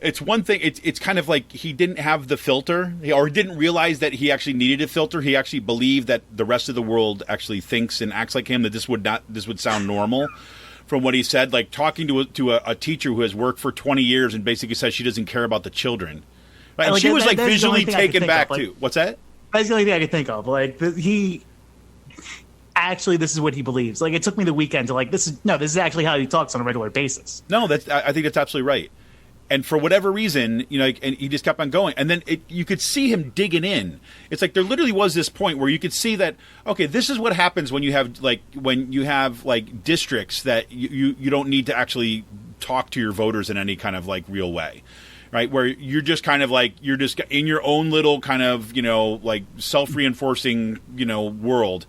[SPEAKER 2] it's one thing. It's kind of like he didn't have the filter, or didn't realize that he actually needed a filter. He actually believed that the rest of the world actually thinks and acts like him. That this would sound normal, from what he said. Like talking to a teacher who has worked for 20 years and basically says she doesn't care about the children. Right? And she was like visually taken back too. What's that?
[SPEAKER 3] That's the only thing I could think of. Like actually, this is what he believes. Like, it took me the weekend to this is actually how he talks on a regular basis.
[SPEAKER 2] No, I think that's absolutely right. And for whatever reason, and he just kept on going. And then you could see him digging in. It's like there literally was this point where you could see that, okay, this is what happens when you have districts that you don't need to actually talk to your voters in any kind of real way. Right, where you're just kind of you're just in your own little kind of self-reinforcing world.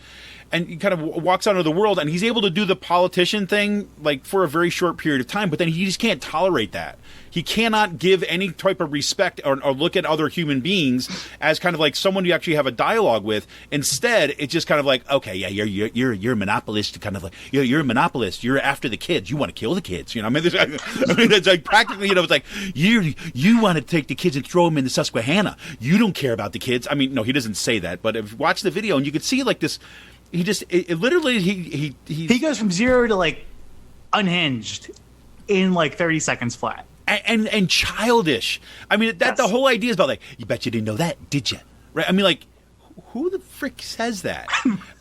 [SPEAKER 2] And he kind of walks out of the world, and he's able to do the politician thing for a very short period of time, but then he just can't tolerate that. He cannot give any type of respect or look at other human beings as kind of someone you actually have a dialogue with. Instead, it's just kind of okay, yeah, you're a monopolist, kind of you're a monopolist. You're after the kids. You want to kill the kids. I mean, it's practically, it's you want to take the kids and throw them in the Susquehanna. You don't care about the kids. I mean, no, he doesn't say that, but if you watch the video and you could see this. He just literally he goes
[SPEAKER 3] from zero to unhinged in 30 seconds flat,
[SPEAKER 2] and childish. I mean, yes. The whole idea is about you bet you didn't know that, did you? Right? I mean, who the frick says that?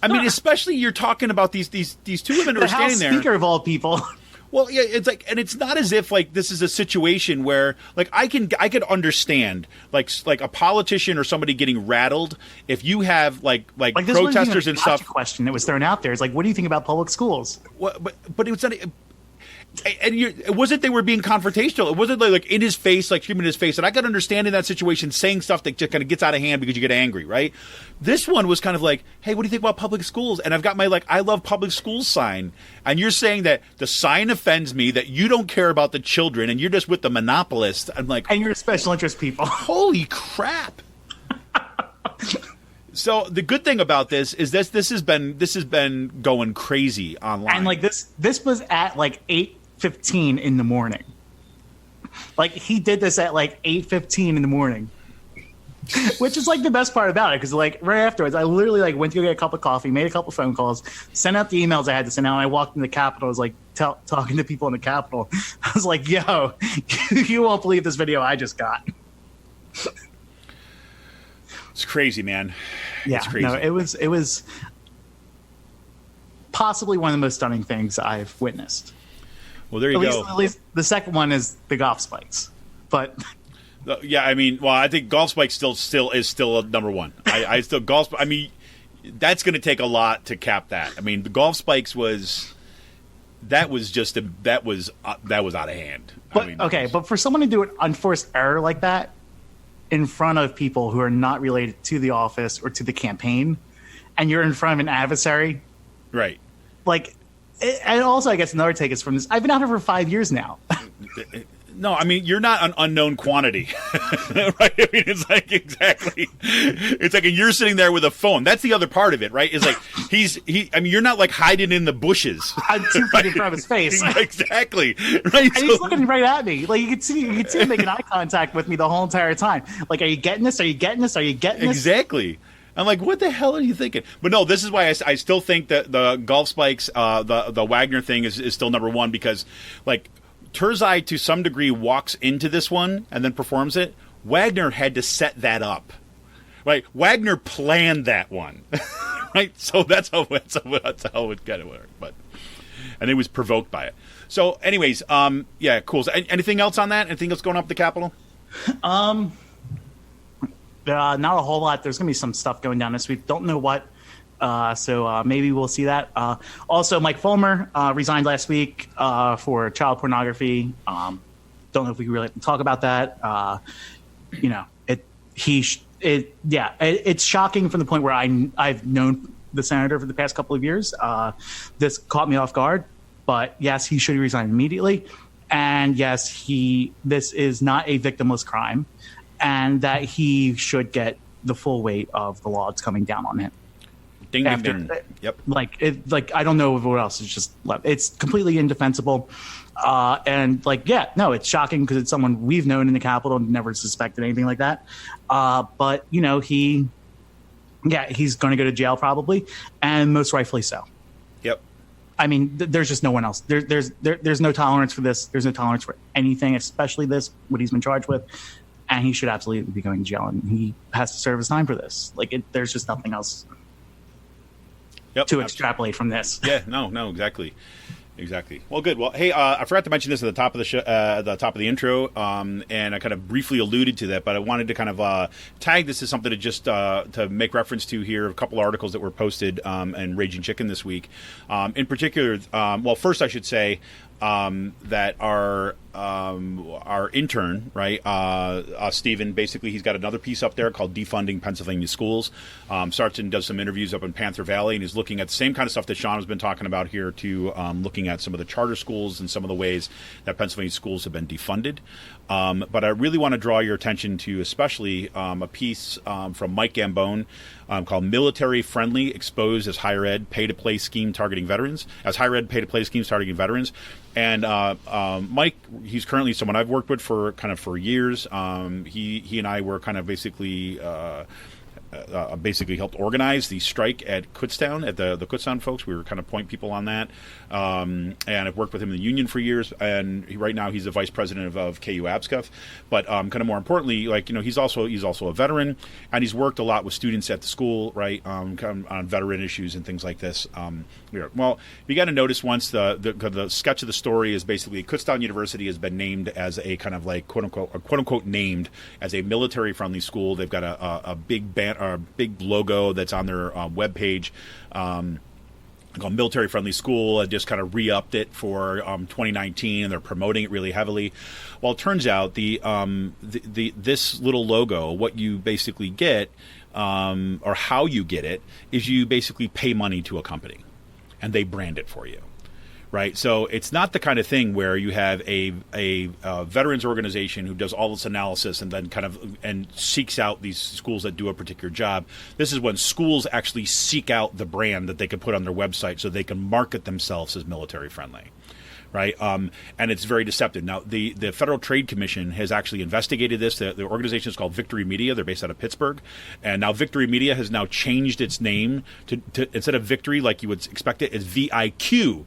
[SPEAKER 2] I mean, especially you're talking about these two women who are standing there.
[SPEAKER 3] The House Speaker of all people.
[SPEAKER 2] Well, yeah, it's and it's not as if this is a situation where I could understand a politician or somebody getting rattled if you have protesters and stuff.
[SPEAKER 3] Question that was thrown out there is what do you think about public schools?
[SPEAKER 2] Well, but it was not. And it wasn't they were being confrontational. It wasn't in his face, screaming in his face. And I could understand in that situation saying stuff that just kind of gets out of hand because you get angry, right? This one was kind of hey, what do you think about public schools? And I've got my I love public schools sign. And you're saying that the sign offends me, that you don't care about the children, and you're just with the monopolist. I'm
[SPEAKER 3] and you're special interest people.
[SPEAKER 2] Holy crap. So the good thing about this is this has been going crazy online.
[SPEAKER 3] And this was at 8:15 in the morning. He did this at 8:15 in the morning. Which is the best part about it, because right afterwards I literally went to go get a cup of coffee, made a couple phone calls, sent out the emails I had to send out, and I walked in the Capitol. I was talking to people in the Capitol. I was yo, you won't believe this video I just got.
[SPEAKER 2] It's crazy, man.
[SPEAKER 3] Yeah,
[SPEAKER 2] it's crazy.
[SPEAKER 3] No, it was possibly one of the most stunning things I've witnessed.
[SPEAKER 2] Well, there you go.
[SPEAKER 3] At least the second one is the golf spikes, but.
[SPEAKER 2] Yeah, I mean, well, I think golf spikes still is number one. I still golf. I mean, that's going to take a lot to cap that. I mean, the golf spikes was out of hand.
[SPEAKER 3] But but for someone to do an unforced error like that in front of people who are not related to the office or to the campaign, and you're in front of an adversary,
[SPEAKER 2] right?
[SPEAKER 3] And also, I guess another take is from this. I've been out here for 5 years now.
[SPEAKER 2] No, I mean, you're not an unknown quantity, right? I mean, it's exactly. It's and you're sitting there with a phone. That's the other part of it, right? Is I mean, you're not hiding in the bushes.
[SPEAKER 3] I'm 2 feet in front of his face.
[SPEAKER 2] Exactly, right?
[SPEAKER 3] And he's looking right at me. You can see him making eye contact with me the whole entire time. Are you getting this? Are you getting this? Are you getting this?
[SPEAKER 2] Exactly. I'm what the hell are you thinking? But no, this is why I still think that the golf spikes, the Wagner thing is still number one, because Turzai, to some degree, walks into this one and then performs it. Wagner had to set that up, right? Wagner planned that one, right? So that's how it kind of worked. And it was provoked by it. So, anyways, yeah, cool. So, anything else on that? Anything else going up at the Capitol?
[SPEAKER 3] Not a whole lot. There's going to be some stuff going down this week. Don't know what. So maybe we'll see that. Also, Mike Fulmer resigned last week for child pornography. Don't know if we can really talk about that. It's shocking from the point where I've known the senator for the past couple of years. This caught me off guard, but yes, he should resign immediately. And yes, this is not a victimless crime. and that he should get the full weight of the law that's coming down on him.
[SPEAKER 2] Ding, ding, ding. Yep.
[SPEAKER 3] I don't know what else is just left. It's completely indefensible. It's shocking because it's someone we've known in the Capitol and never suspected anything like that. But he's going to go to jail probably, and most rightfully so.
[SPEAKER 2] Yep.
[SPEAKER 3] I mean, there's just no one else. There's no tolerance for this. There's no tolerance for anything, especially what he's been charged with. And he should absolutely be going to jail, and he has to serve his time for this. There's just nothing else to extrapolate from this.
[SPEAKER 2] Yeah, no, exactly. Well, good. Well, hey, I forgot to mention this at the top of the show, the top of the intro, and I kind of briefly alluded to that, but I wanted to kind of tag this as something to just to make reference to here. A couple articles that were posted in Raging Chicken this week. In particular, first I should say that our intern, right, Stephen, basically he's got another piece up there called Defunding Pennsylvania Schools. Starts and does some interviews up in Panther Valley, and he's looking at the same kind of stuff that Sean has been talking about here too, looking at some of the charter schools and some of the ways that Pennsylvania schools have been defunded. But I really want to draw your attention to especially a piece from Mike Gambone called Military Friendly Exposed as Higher Ed Pay-to-Play Scheme Targeting Veterans. And Mike, he's currently someone I've worked with for years. He and I were kind of basically helped organize the strike at Kutztown, at the Kutztown folks. We were kind of point people on that. And I've worked with him in the union for years. And right now he's the vice president of KU ABSCUF. But kind of more importantly, he's also a veteran, and he's worked a lot with students at the school, right, on veteran issues and things like this. Well, you got to notice once the sketch of the story is basically Kutztown University has been named as a kind of quote unquote named as a military friendly school. They've got a big big logo that's on their webpage called Military Friendly School. I just kind of re-upped it for 2019, and they're promoting it really heavily. Well, it turns out this little logo, what you basically get, or how you get it, is you basically pay money to a company, and they brand it for you. Right, so it's not the kind of thing where you have a veterans organization who does all this analysis and then and seeks out these schools that do a particular job. This is when schools actually seek out the brand that they can put on their website so they can market themselves as military friendly. Right, and it's very deceptive. Now, the Federal Trade Commission has actually investigated this. The organization is called Victory Media. They're based out of Pittsburgh, and now Victory Media has now changed its name to instead of Victory, like you would expect it, is VIQTORY,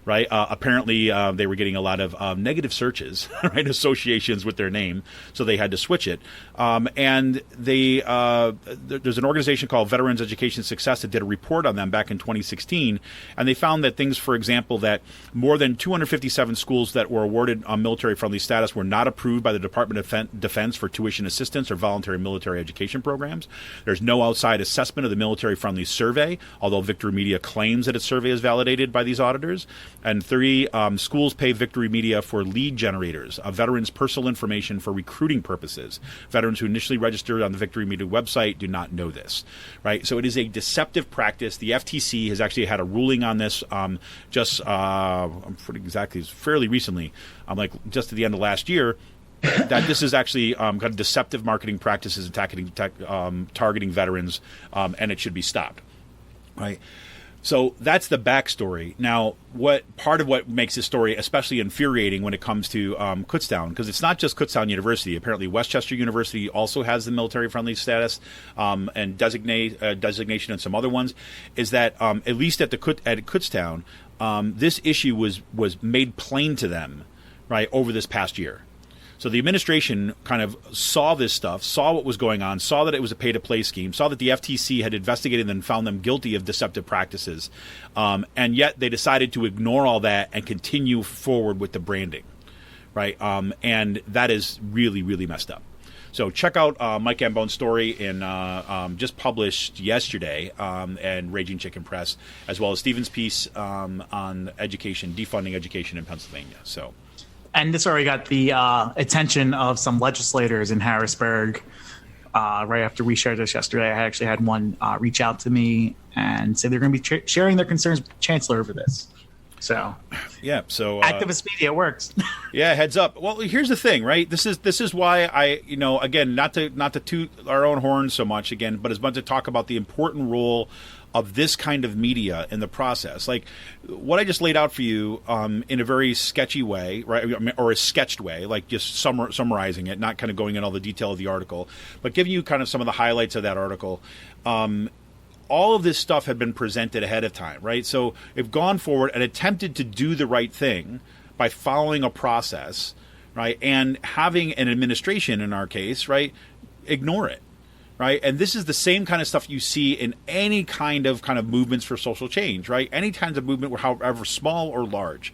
[SPEAKER 2] right? Apparently, they were getting a lot of negative searches, right, associations with their name, so they had to switch it. And there's an organization called Veterans Education Success that did a report on them back in 2016, and they found that things, for example, that more than 257 schools that were awarded military-friendly status were not approved by the Department of Defense for tuition assistance or voluntary military education programs. There's no outside assessment of the military-friendly survey, although Victory Media claims that its survey is validated by these auditors. And 3, schools pay Victory Media for lead generators, veterans' personal information for recruiting purposes. Veterans who initially registered on the Victory Media website do not know this, right? So it is a deceptive practice. The FTC has actually had a ruling on this fairly recently, just at the end of last year, that this is actually kind of deceptive marketing practices targeting veterans, and it should be stopped, right? So that's the backstory. Now, part of what makes this story especially infuriating when it comes to Kutztown, because it's not just Kutztown University. Apparently, Westchester University also has the military-friendly status and designation, and some other ones. Is that at least at Kutztown, this issue was made plain to them, right, over this past year. So the administration kind of saw this stuff, saw what was going on, saw that it was a pay-to-play scheme, saw that the FTC had investigated and found them guilty of deceptive practices, and yet they decided to ignore all that and continue forward with the branding, right? And that is really, really messed up. So check out Mike Gambone's story just published yesterday in Raging Chicken Press, as well as Stephen's piece on education, defunding education in Pennsylvania. So.
[SPEAKER 3] And this already got the attention of some legislators in Harrisburg. Right after we shared this yesterday, I actually had one reach out to me and say they're going to be sharing their concerns with the chancellor over this. So
[SPEAKER 2] yeah, so
[SPEAKER 3] activist media works.
[SPEAKER 2] Yeah, heads up. Well, here's the thing, right? This is why I, again, not to toot our own horn so much again, but as much to talk about the important role of this kind of media in the process. Like what I just laid out for you in a very sketchy way, right? Or a sketched way, like just summarizing it, not kind of going in all the detail of the article, but giving you kind of some of the highlights of that article. All of this stuff had been presented ahead of time, right? So they've gone forward and attempted to do the right thing by following a process, right? And having an administration, in our case, right, ignore it, right? And this is the same kind of stuff you see in any kind of movements for social change, right? Any kinds of movement, however small or large,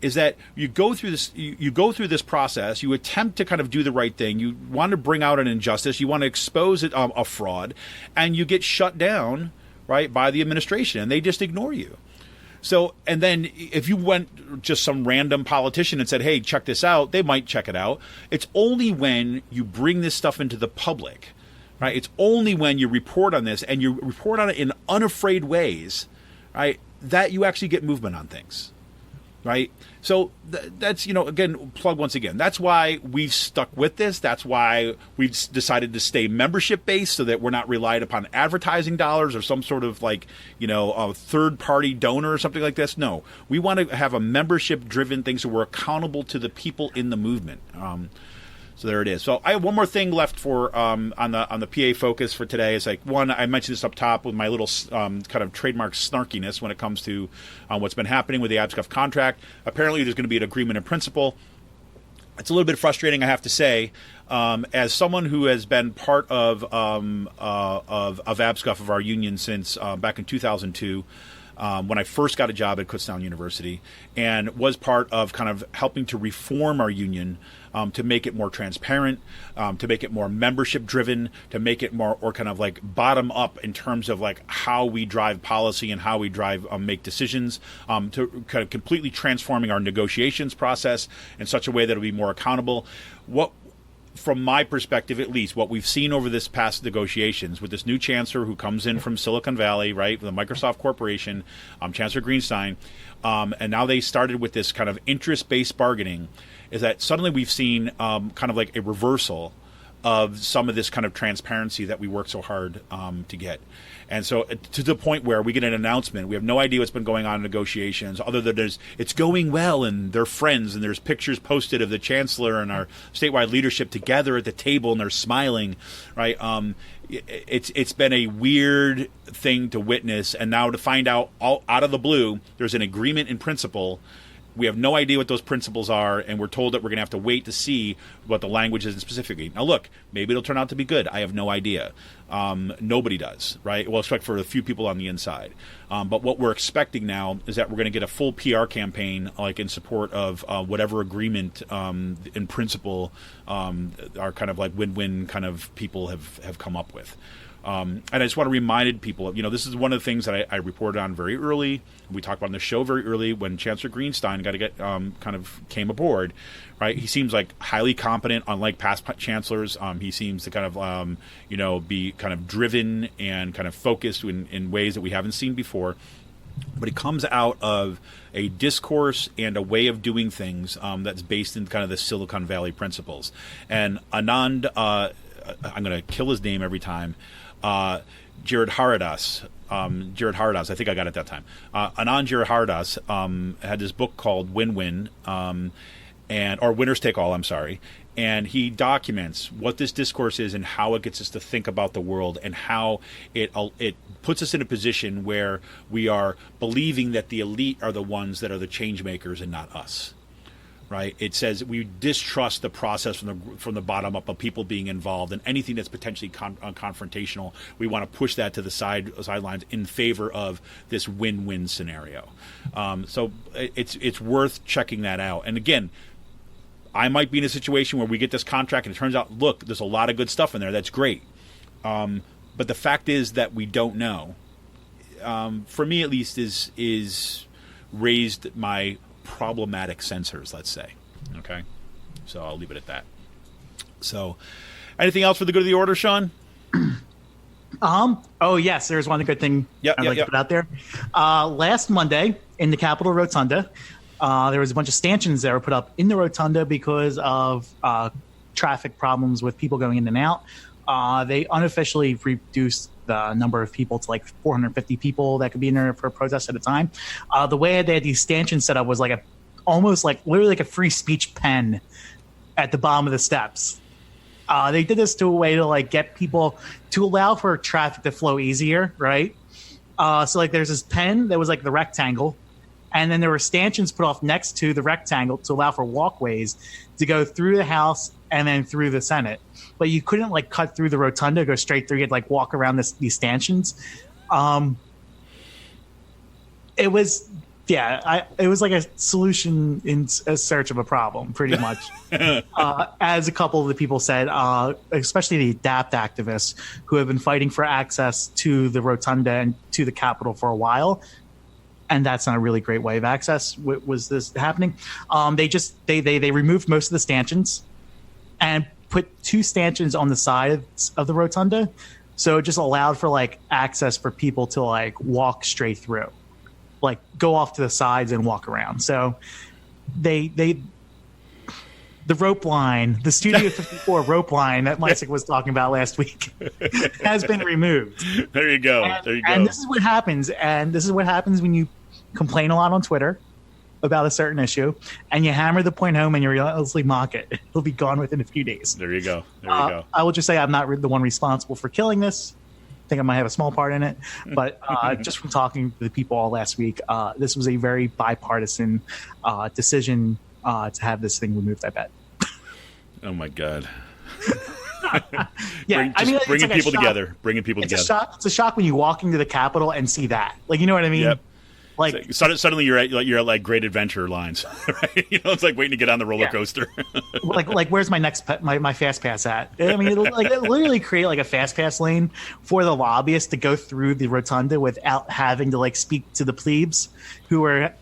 [SPEAKER 2] is that you go through this. You go through this process. You attempt to kind of do the right thing. You want to bring out an injustice. You want to expose a fraud, and you get shut down, right, by the administration, and they just ignore you. So, and then if you went just some random politician and said, "Hey, check this out," they might check it out. It's only when you bring this stuff into the public, right? It's only when you report on this and you report on it in unafraid ways, right, that you actually get movement on things. Right. So that's, again, plug once again. That's why we've stuck with this. That's why we've decided to stay membership based so that we're not relied upon advertising dollars or some sort of a third party donor or something like this. No, we want to have a membership driven thing so we're accountable to the people in the movement. So there it is. So I have one more thing left for on the PA focus for today. Is one, I mentioned this up top with my little kind of trademark snarkiness when it comes to what's been happening with the ABSCUF contract. Apparently, there's going to be an agreement in principle. It's a little bit frustrating, I have to say, as someone who has been part of ABSCUF, of our union, since back in 2002. When I first got a job at Kutztown University, and was part of kind of helping to reform our union to make it more transparent, to make it more membership driven, to make it more or kind of bottom up in terms of how we drive policy and how we drive make decisions, to kind of completely transforming our negotiations process in such a way that it'll be more accountable. From my perspective, at least, what we've seen over this past negotiations with this new chancellor who comes in from Silicon Valley, right, with the Microsoft Corporation, Chancellor Greenstein, and now they started with this kind of interest-based bargaining, is that suddenly we've seen kind of like a reversal of some of this kind of transparency that we worked so hard to get. And so to the point where we get an announcement, we have no idea what's been going on in negotiations, other than it's going well and they're friends, and there's pictures posted of the chancellor and our statewide leadership together at the table and they're smiling, right? It's been a weird thing to witness, and now to find out all out of the blue, there's an agreement in principle. We have no idea what those principles are, and we're told that we're going to have to wait to see what the language is specifically. Now, look, maybe it'll turn out to be good. I have no idea. Nobody does, right? Well, except for a few people on the inside. But what we're expecting now is that we're going to get a full PR campaign, in support of whatever agreement in principle our kind of win-win kind of people have come up with. And I just want to remind people, this is one of the things that I reported on very early. We talked about on the show very early when Chancellor Greenstein kind of came aboard, right? He seems highly competent, unlike past chancellors. He seems to kind of, be kind of driven and kind of focused in ways that we haven't seen before. But he comes out of a discourse and a way of doing things that's based in kind of the Silicon Valley principles. And Anand, I'm going to kill his name every time. Jared Haradas, I think I got it that time. Anand Jared Haradas had this book called Win-Win, or Winners Take All, I'm sorry. And he documents what this discourse is and how it gets us to think about the world, and how it puts us in a position where we are believing that the elite are the ones that are the change makers and not us. Right? It says we distrust the process from the bottom up of people being involved, and anything that's potentially confrontational, we want to push that to the sidelines in favor of this win-win scenario. So it's worth checking that out. And again, I might be in a situation where we get this contract and it turns out, look, there's a lot of good stuff in there. That's great. But the fact is that we don't know. For me, at least, is raised my problematic sensors, let's say. Okay, so I'll leave it at that. So anything else for the good of the order, Sean?
[SPEAKER 3] Oh, yes, there's one good thing I'd like to put out there. Last Monday in the Capitol Rotunda, there was a bunch of stanchions that were put up in the Rotunda because of traffic problems with people going in and out. They unofficially reduced the number of people to like 450 people that could be in there for a protest at a time. The way they had these stanchions set up was like almost like literally like a free speech pen at the bottom of the steps. They did this to a way to like get people to allow for traffic to flow easier, right? So like there's this pen that was like the rectangle, and then there were stanchions put off next to the rectangle to allow for walkways to go through the House and then through the Senate. But you couldn't like cut through the Rotunda, go straight through. You had to like walk around these stanchions. It was like a solution in a search of a problem, pretty much. As a couple of the people said, especially the ADAPT activists who have been fighting for access to the Rotunda and to the Capitol for a while. And that's not a really great way of access. Was this happening? They removed most of the stanchions and put 2 stanchions on the side of the Rotunda. So it just allowed for like access for people to like walk straight through, like go off to the sides and walk around. So the rope line, the Studio 54 rope line that Mike was talking about last week has been removed.
[SPEAKER 2] There you go.
[SPEAKER 3] And this is what happens. And this is what happens when you complain a lot on Twitter about a certain issue and you hammer the point home and you relentlessly mock it. It'll be gone within a few days.
[SPEAKER 2] There you go.
[SPEAKER 3] I will just say I'm not the one responsible for killing this. I think I might have a small part in it. But just from talking to the people all last week, this was a very bipartisan decision to have this thing removed, I bet.
[SPEAKER 2] Oh, my God.
[SPEAKER 3] Bringing
[SPEAKER 2] people together.
[SPEAKER 3] It's a shock when you walk into the Capitol and see that. Like, you know what I mean?
[SPEAKER 2] Yep.
[SPEAKER 3] Like
[SPEAKER 2] suddenly you're at like Great Adventure lines, right? You know, it's like waiting to get on the roller coaster.
[SPEAKER 3] like where's my next my fast pass at? I mean, it'll literally create like a fast pass lane for the lobbyists to go through the Rotunda without having to like speak to the plebes who are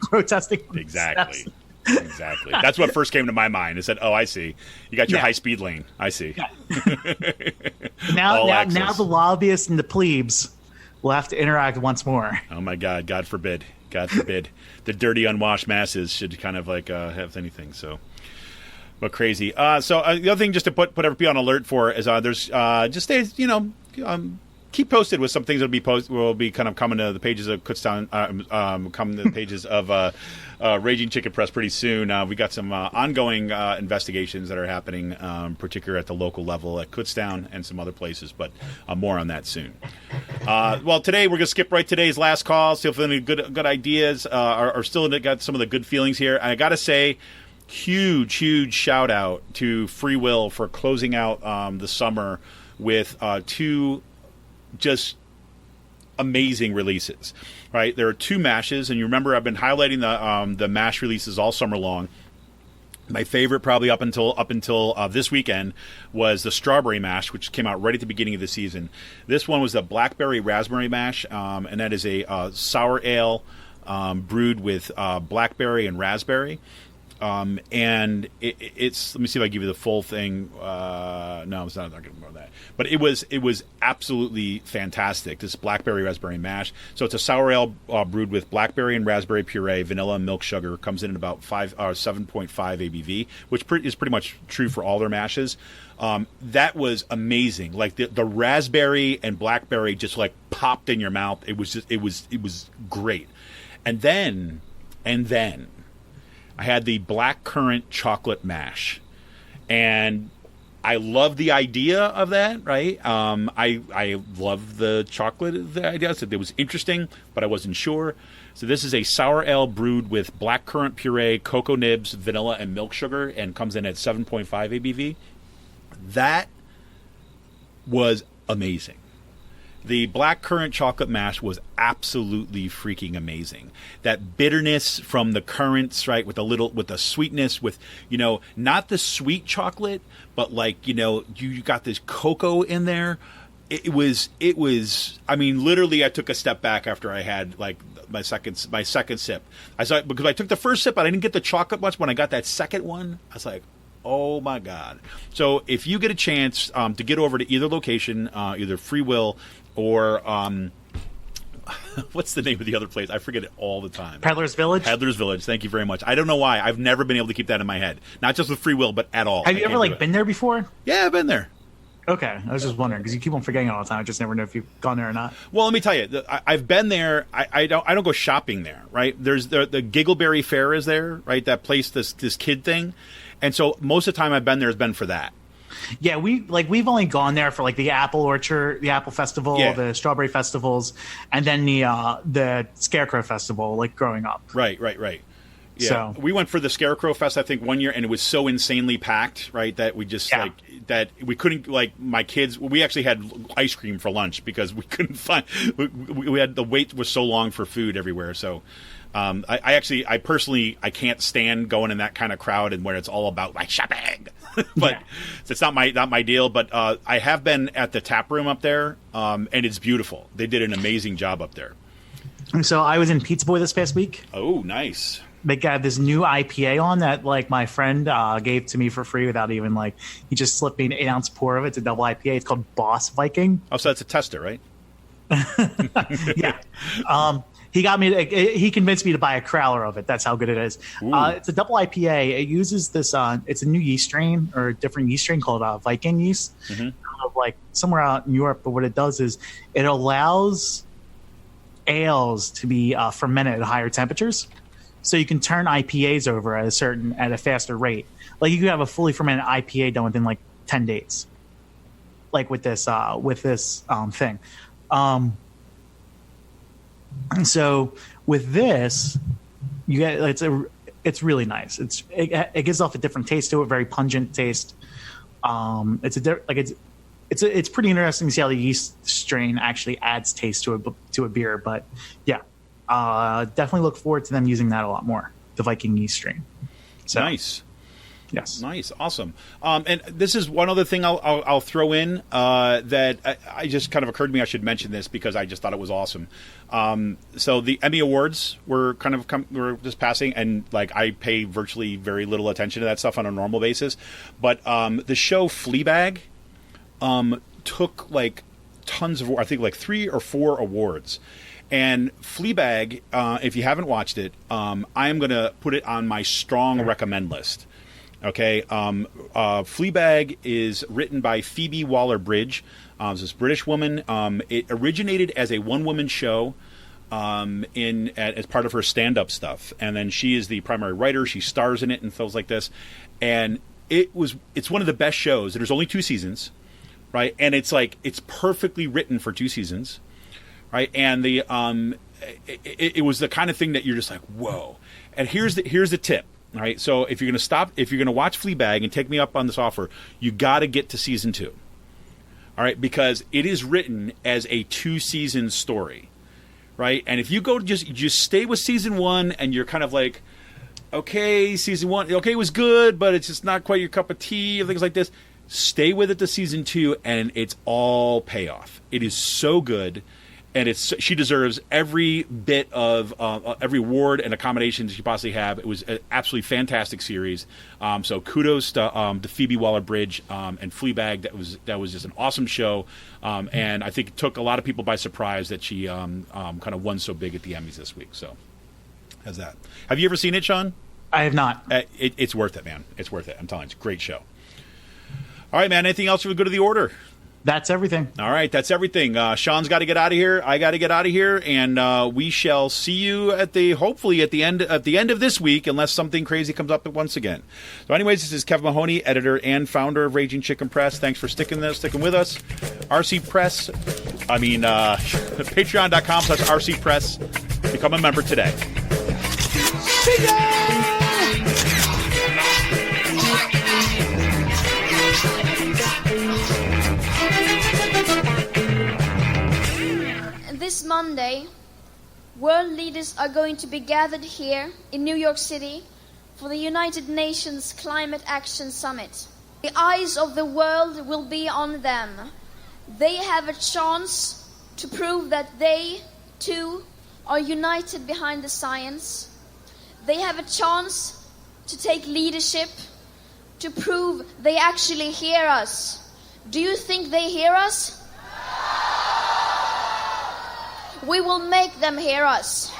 [SPEAKER 3] protesting.
[SPEAKER 2] Exactly. That's what first came to my mind. I said, "Oh, I see. You got your high speed lane. I see." Yeah.
[SPEAKER 3] now the lobbyists and the plebes will have to interact once more.
[SPEAKER 2] Oh my God! God forbid! The dirty, unwashed masses should kind of like have anything. So, but crazy. So the other thing, just to put everybody on alert for, is there's just stay, keep posted with some things that will be kind of coming to the pages of Kutztown, coming to the pages of Raging Chicken Press pretty soon. We got some ongoing investigations that are happening, particularly at the local level at Kutztown and some other places, but more on that soon. Well, today we're going to skip right today's last call, see if any good ideas are still got some of the good feelings here. And I got to say, huge shout out to Free Will for closing out the summer with 2 just amazing releases, right? There are 2 mashes, and you remember I've been highlighting the mash releases all summer long. My favorite, probably up until this weekend, was the strawberry mash, which came out right at the beginning of the season. This one was the blackberry raspberry mash, and that is a sour ale brewed with blackberry and raspberry. And it's, let me see if I give you the full thing. No, it's not going to know that, but it was absolutely fantastic. This blackberry raspberry mash. So it's a sour ale brewed with blackberry and raspberry puree, vanilla and milk sugar. Comes in at about 7.5 ABV, which is pretty much true for all their mashes. That was amazing. Like the raspberry and blackberry just like popped in your mouth. It was great. And then I had the blackcurrant chocolate mash, and I love the idea of that, right? I love the chocolate, the idea. So it was interesting, but I wasn't sure. So this is a sour ale brewed with blackcurrant puree, cocoa nibs, vanilla, and milk sugar, and comes in at 7.5 ABV. That was amazing. The blackcurrant chocolate mash was absolutely freaking amazing. That bitterness from the currants, right, with the sweetness, with, not the sweet chocolate, but like, you got this cocoa in there. It was, I mean, literally I took a step back after I had like my second sip. Because I took the first sip, but I didn't get the chocolate much. When I got that second one, I was like, Oh my God. So if you get a chance to get over to either location, either Free Will or what's the name of the other place? I forget it all the time.
[SPEAKER 3] Peddler's Village?
[SPEAKER 2] Peddler's Village. Thank you very much. I don't know why. I've never been able to keep that in my head. Not just with Free Will, but at all.
[SPEAKER 3] Have you ever been there before?
[SPEAKER 2] Yeah, I've been there.
[SPEAKER 3] Okay, I was just wondering because you keep on forgetting all the time. I just never know if you've gone there or not.
[SPEAKER 2] Well, let me tell you, I've been there. I don't go shopping there, right? There's the Giggleberry Fair is there, right? That place, this kid thing, and so most of the time I've been there has been for that.
[SPEAKER 3] Yeah, we've only gone there for the Apple Orchard, the Apple Festival, the Strawberry Festivals, and then the Scarecrow Festival. Growing up,
[SPEAKER 2] right. Yeah, we went for the Scarecrow Fest, I think, one year, and it was so insanely packed, right, that we just that we couldn't my kids. We actually had ice cream for lunch because we couldn't find. We had the wait was so long for food everywhere. So, I personally can't stand going in that kind of crowd and where it's all about shopping. But it's not my deal. But I have been at the tap room up there, and it's beautiful. They did an amazing job up there.
[SPEAKER 3] So I was in Pizza Boy this past week.
[SPEAKER 2] Oh, nice.
[SPEAKER 3] They got this new IPA on that my friend gave to me for free without even he just slipped me an 8-ounce pour of it. It's a double IPA. It's called Boss Viking.
[SPEAKER 2] Oh, so that's a tester, right?
[SPEAKER 3] Yeah. He got me. He convinced me to buy a crowler of it. That's how good it is. It's a double IPA. It uses this. It's a new yeast strain or a different yeast strain called Viking yeast, somewhere out in Europe. But what it does is it allows ales to be fermented at higher temperatures. So you can turn IPAs over at a faster rate. You could have a fully fermented IPA done within 10 days. With this thing. And so with this, you get it's really nice. It gives off a different taste to it, very pungent taste. It's pretty interesting to see how the yeast strain actually adds taste to a beer. But yeah. Definitely look forward to them using that a lot more, the Viking yeast strain. So,
[SPEAKER 2] nice.
[SPEAKER 3] Yes.
[SPEAKER 2] Nice. Awesome. And this is one other thing I'll throw in that I just kind of occurred to me I should mention this because I just thought it was awesome. So the Emmy Awards were were just passing, and I pay virtually very little attention to that stuff on a normal basis. But the show Fleabag took tons of, I think 3 or 4 awards. And Fleabag, if you haven't watched it, I am going to put it on my strong recommend list. Okay, Fleabag is written by Phoebe Waller-Bridge. It's this British woman. It originated as a one-woman show as part of her stand-up stuff, and then she is the primary writer. She stars in it and things like this, and it's one of the best shows. There's only 2 seasons, right? And it's perfectly written for 2 seasons. Right, and it was the kind of thing that you're just whoa. And here's the tip. All right, so if you're gonna watch Fleabag and take me up on this offer, you got to get to season 2. All right, because it is written as a 2-season story, right? And if you go just stay with season 1, and you're kind of okay, season 1, okay, it was good, but it's just not quite your cup of tea, and things like this. Stay with it to season 2, and it's all payoff. It is so good. And she deserves every bit of every award and accommodation she possibly have. It was an absolutely fantastic series. So kudos to Phoebe Waller-Bridge and Fleabag. That was just an awesome show. And I think it took a lot of people by surprise that she kind of won so big at the Emmys this week. So, how's that? Have you ever seen it, Sean?
[SPEAKER 3] I have not.
[SPEAKER 2] It's worth it, man. It's worth it. I'm telling you, it's a great show. All right, man. Anything else for the good of the order?
[SPEAKER 3] That's everything.
[SPEAKER 2] All right, that's everything. Sean's got to get out of here. I got to get out of here, and we shall see you hopefully at the end of this week, unless something crazy comes up once again. So, anyways, this is Kevin Mahoney, editor and founder of Raging Chicken Press. Thanks for sticking with us. Patreon.com/RC Press. Become a member today. See ya!
[SPEAKER 1] This Monday, world leaders are going to be gathered here in New York City for the United Nations Climate Action Summit. The eyes of the world will be on them. They have a chance to prove that they, too, are united behind the science. They have a chance to take leadership to prove they actually hear us. Do you think they hear us? We will make them hear us.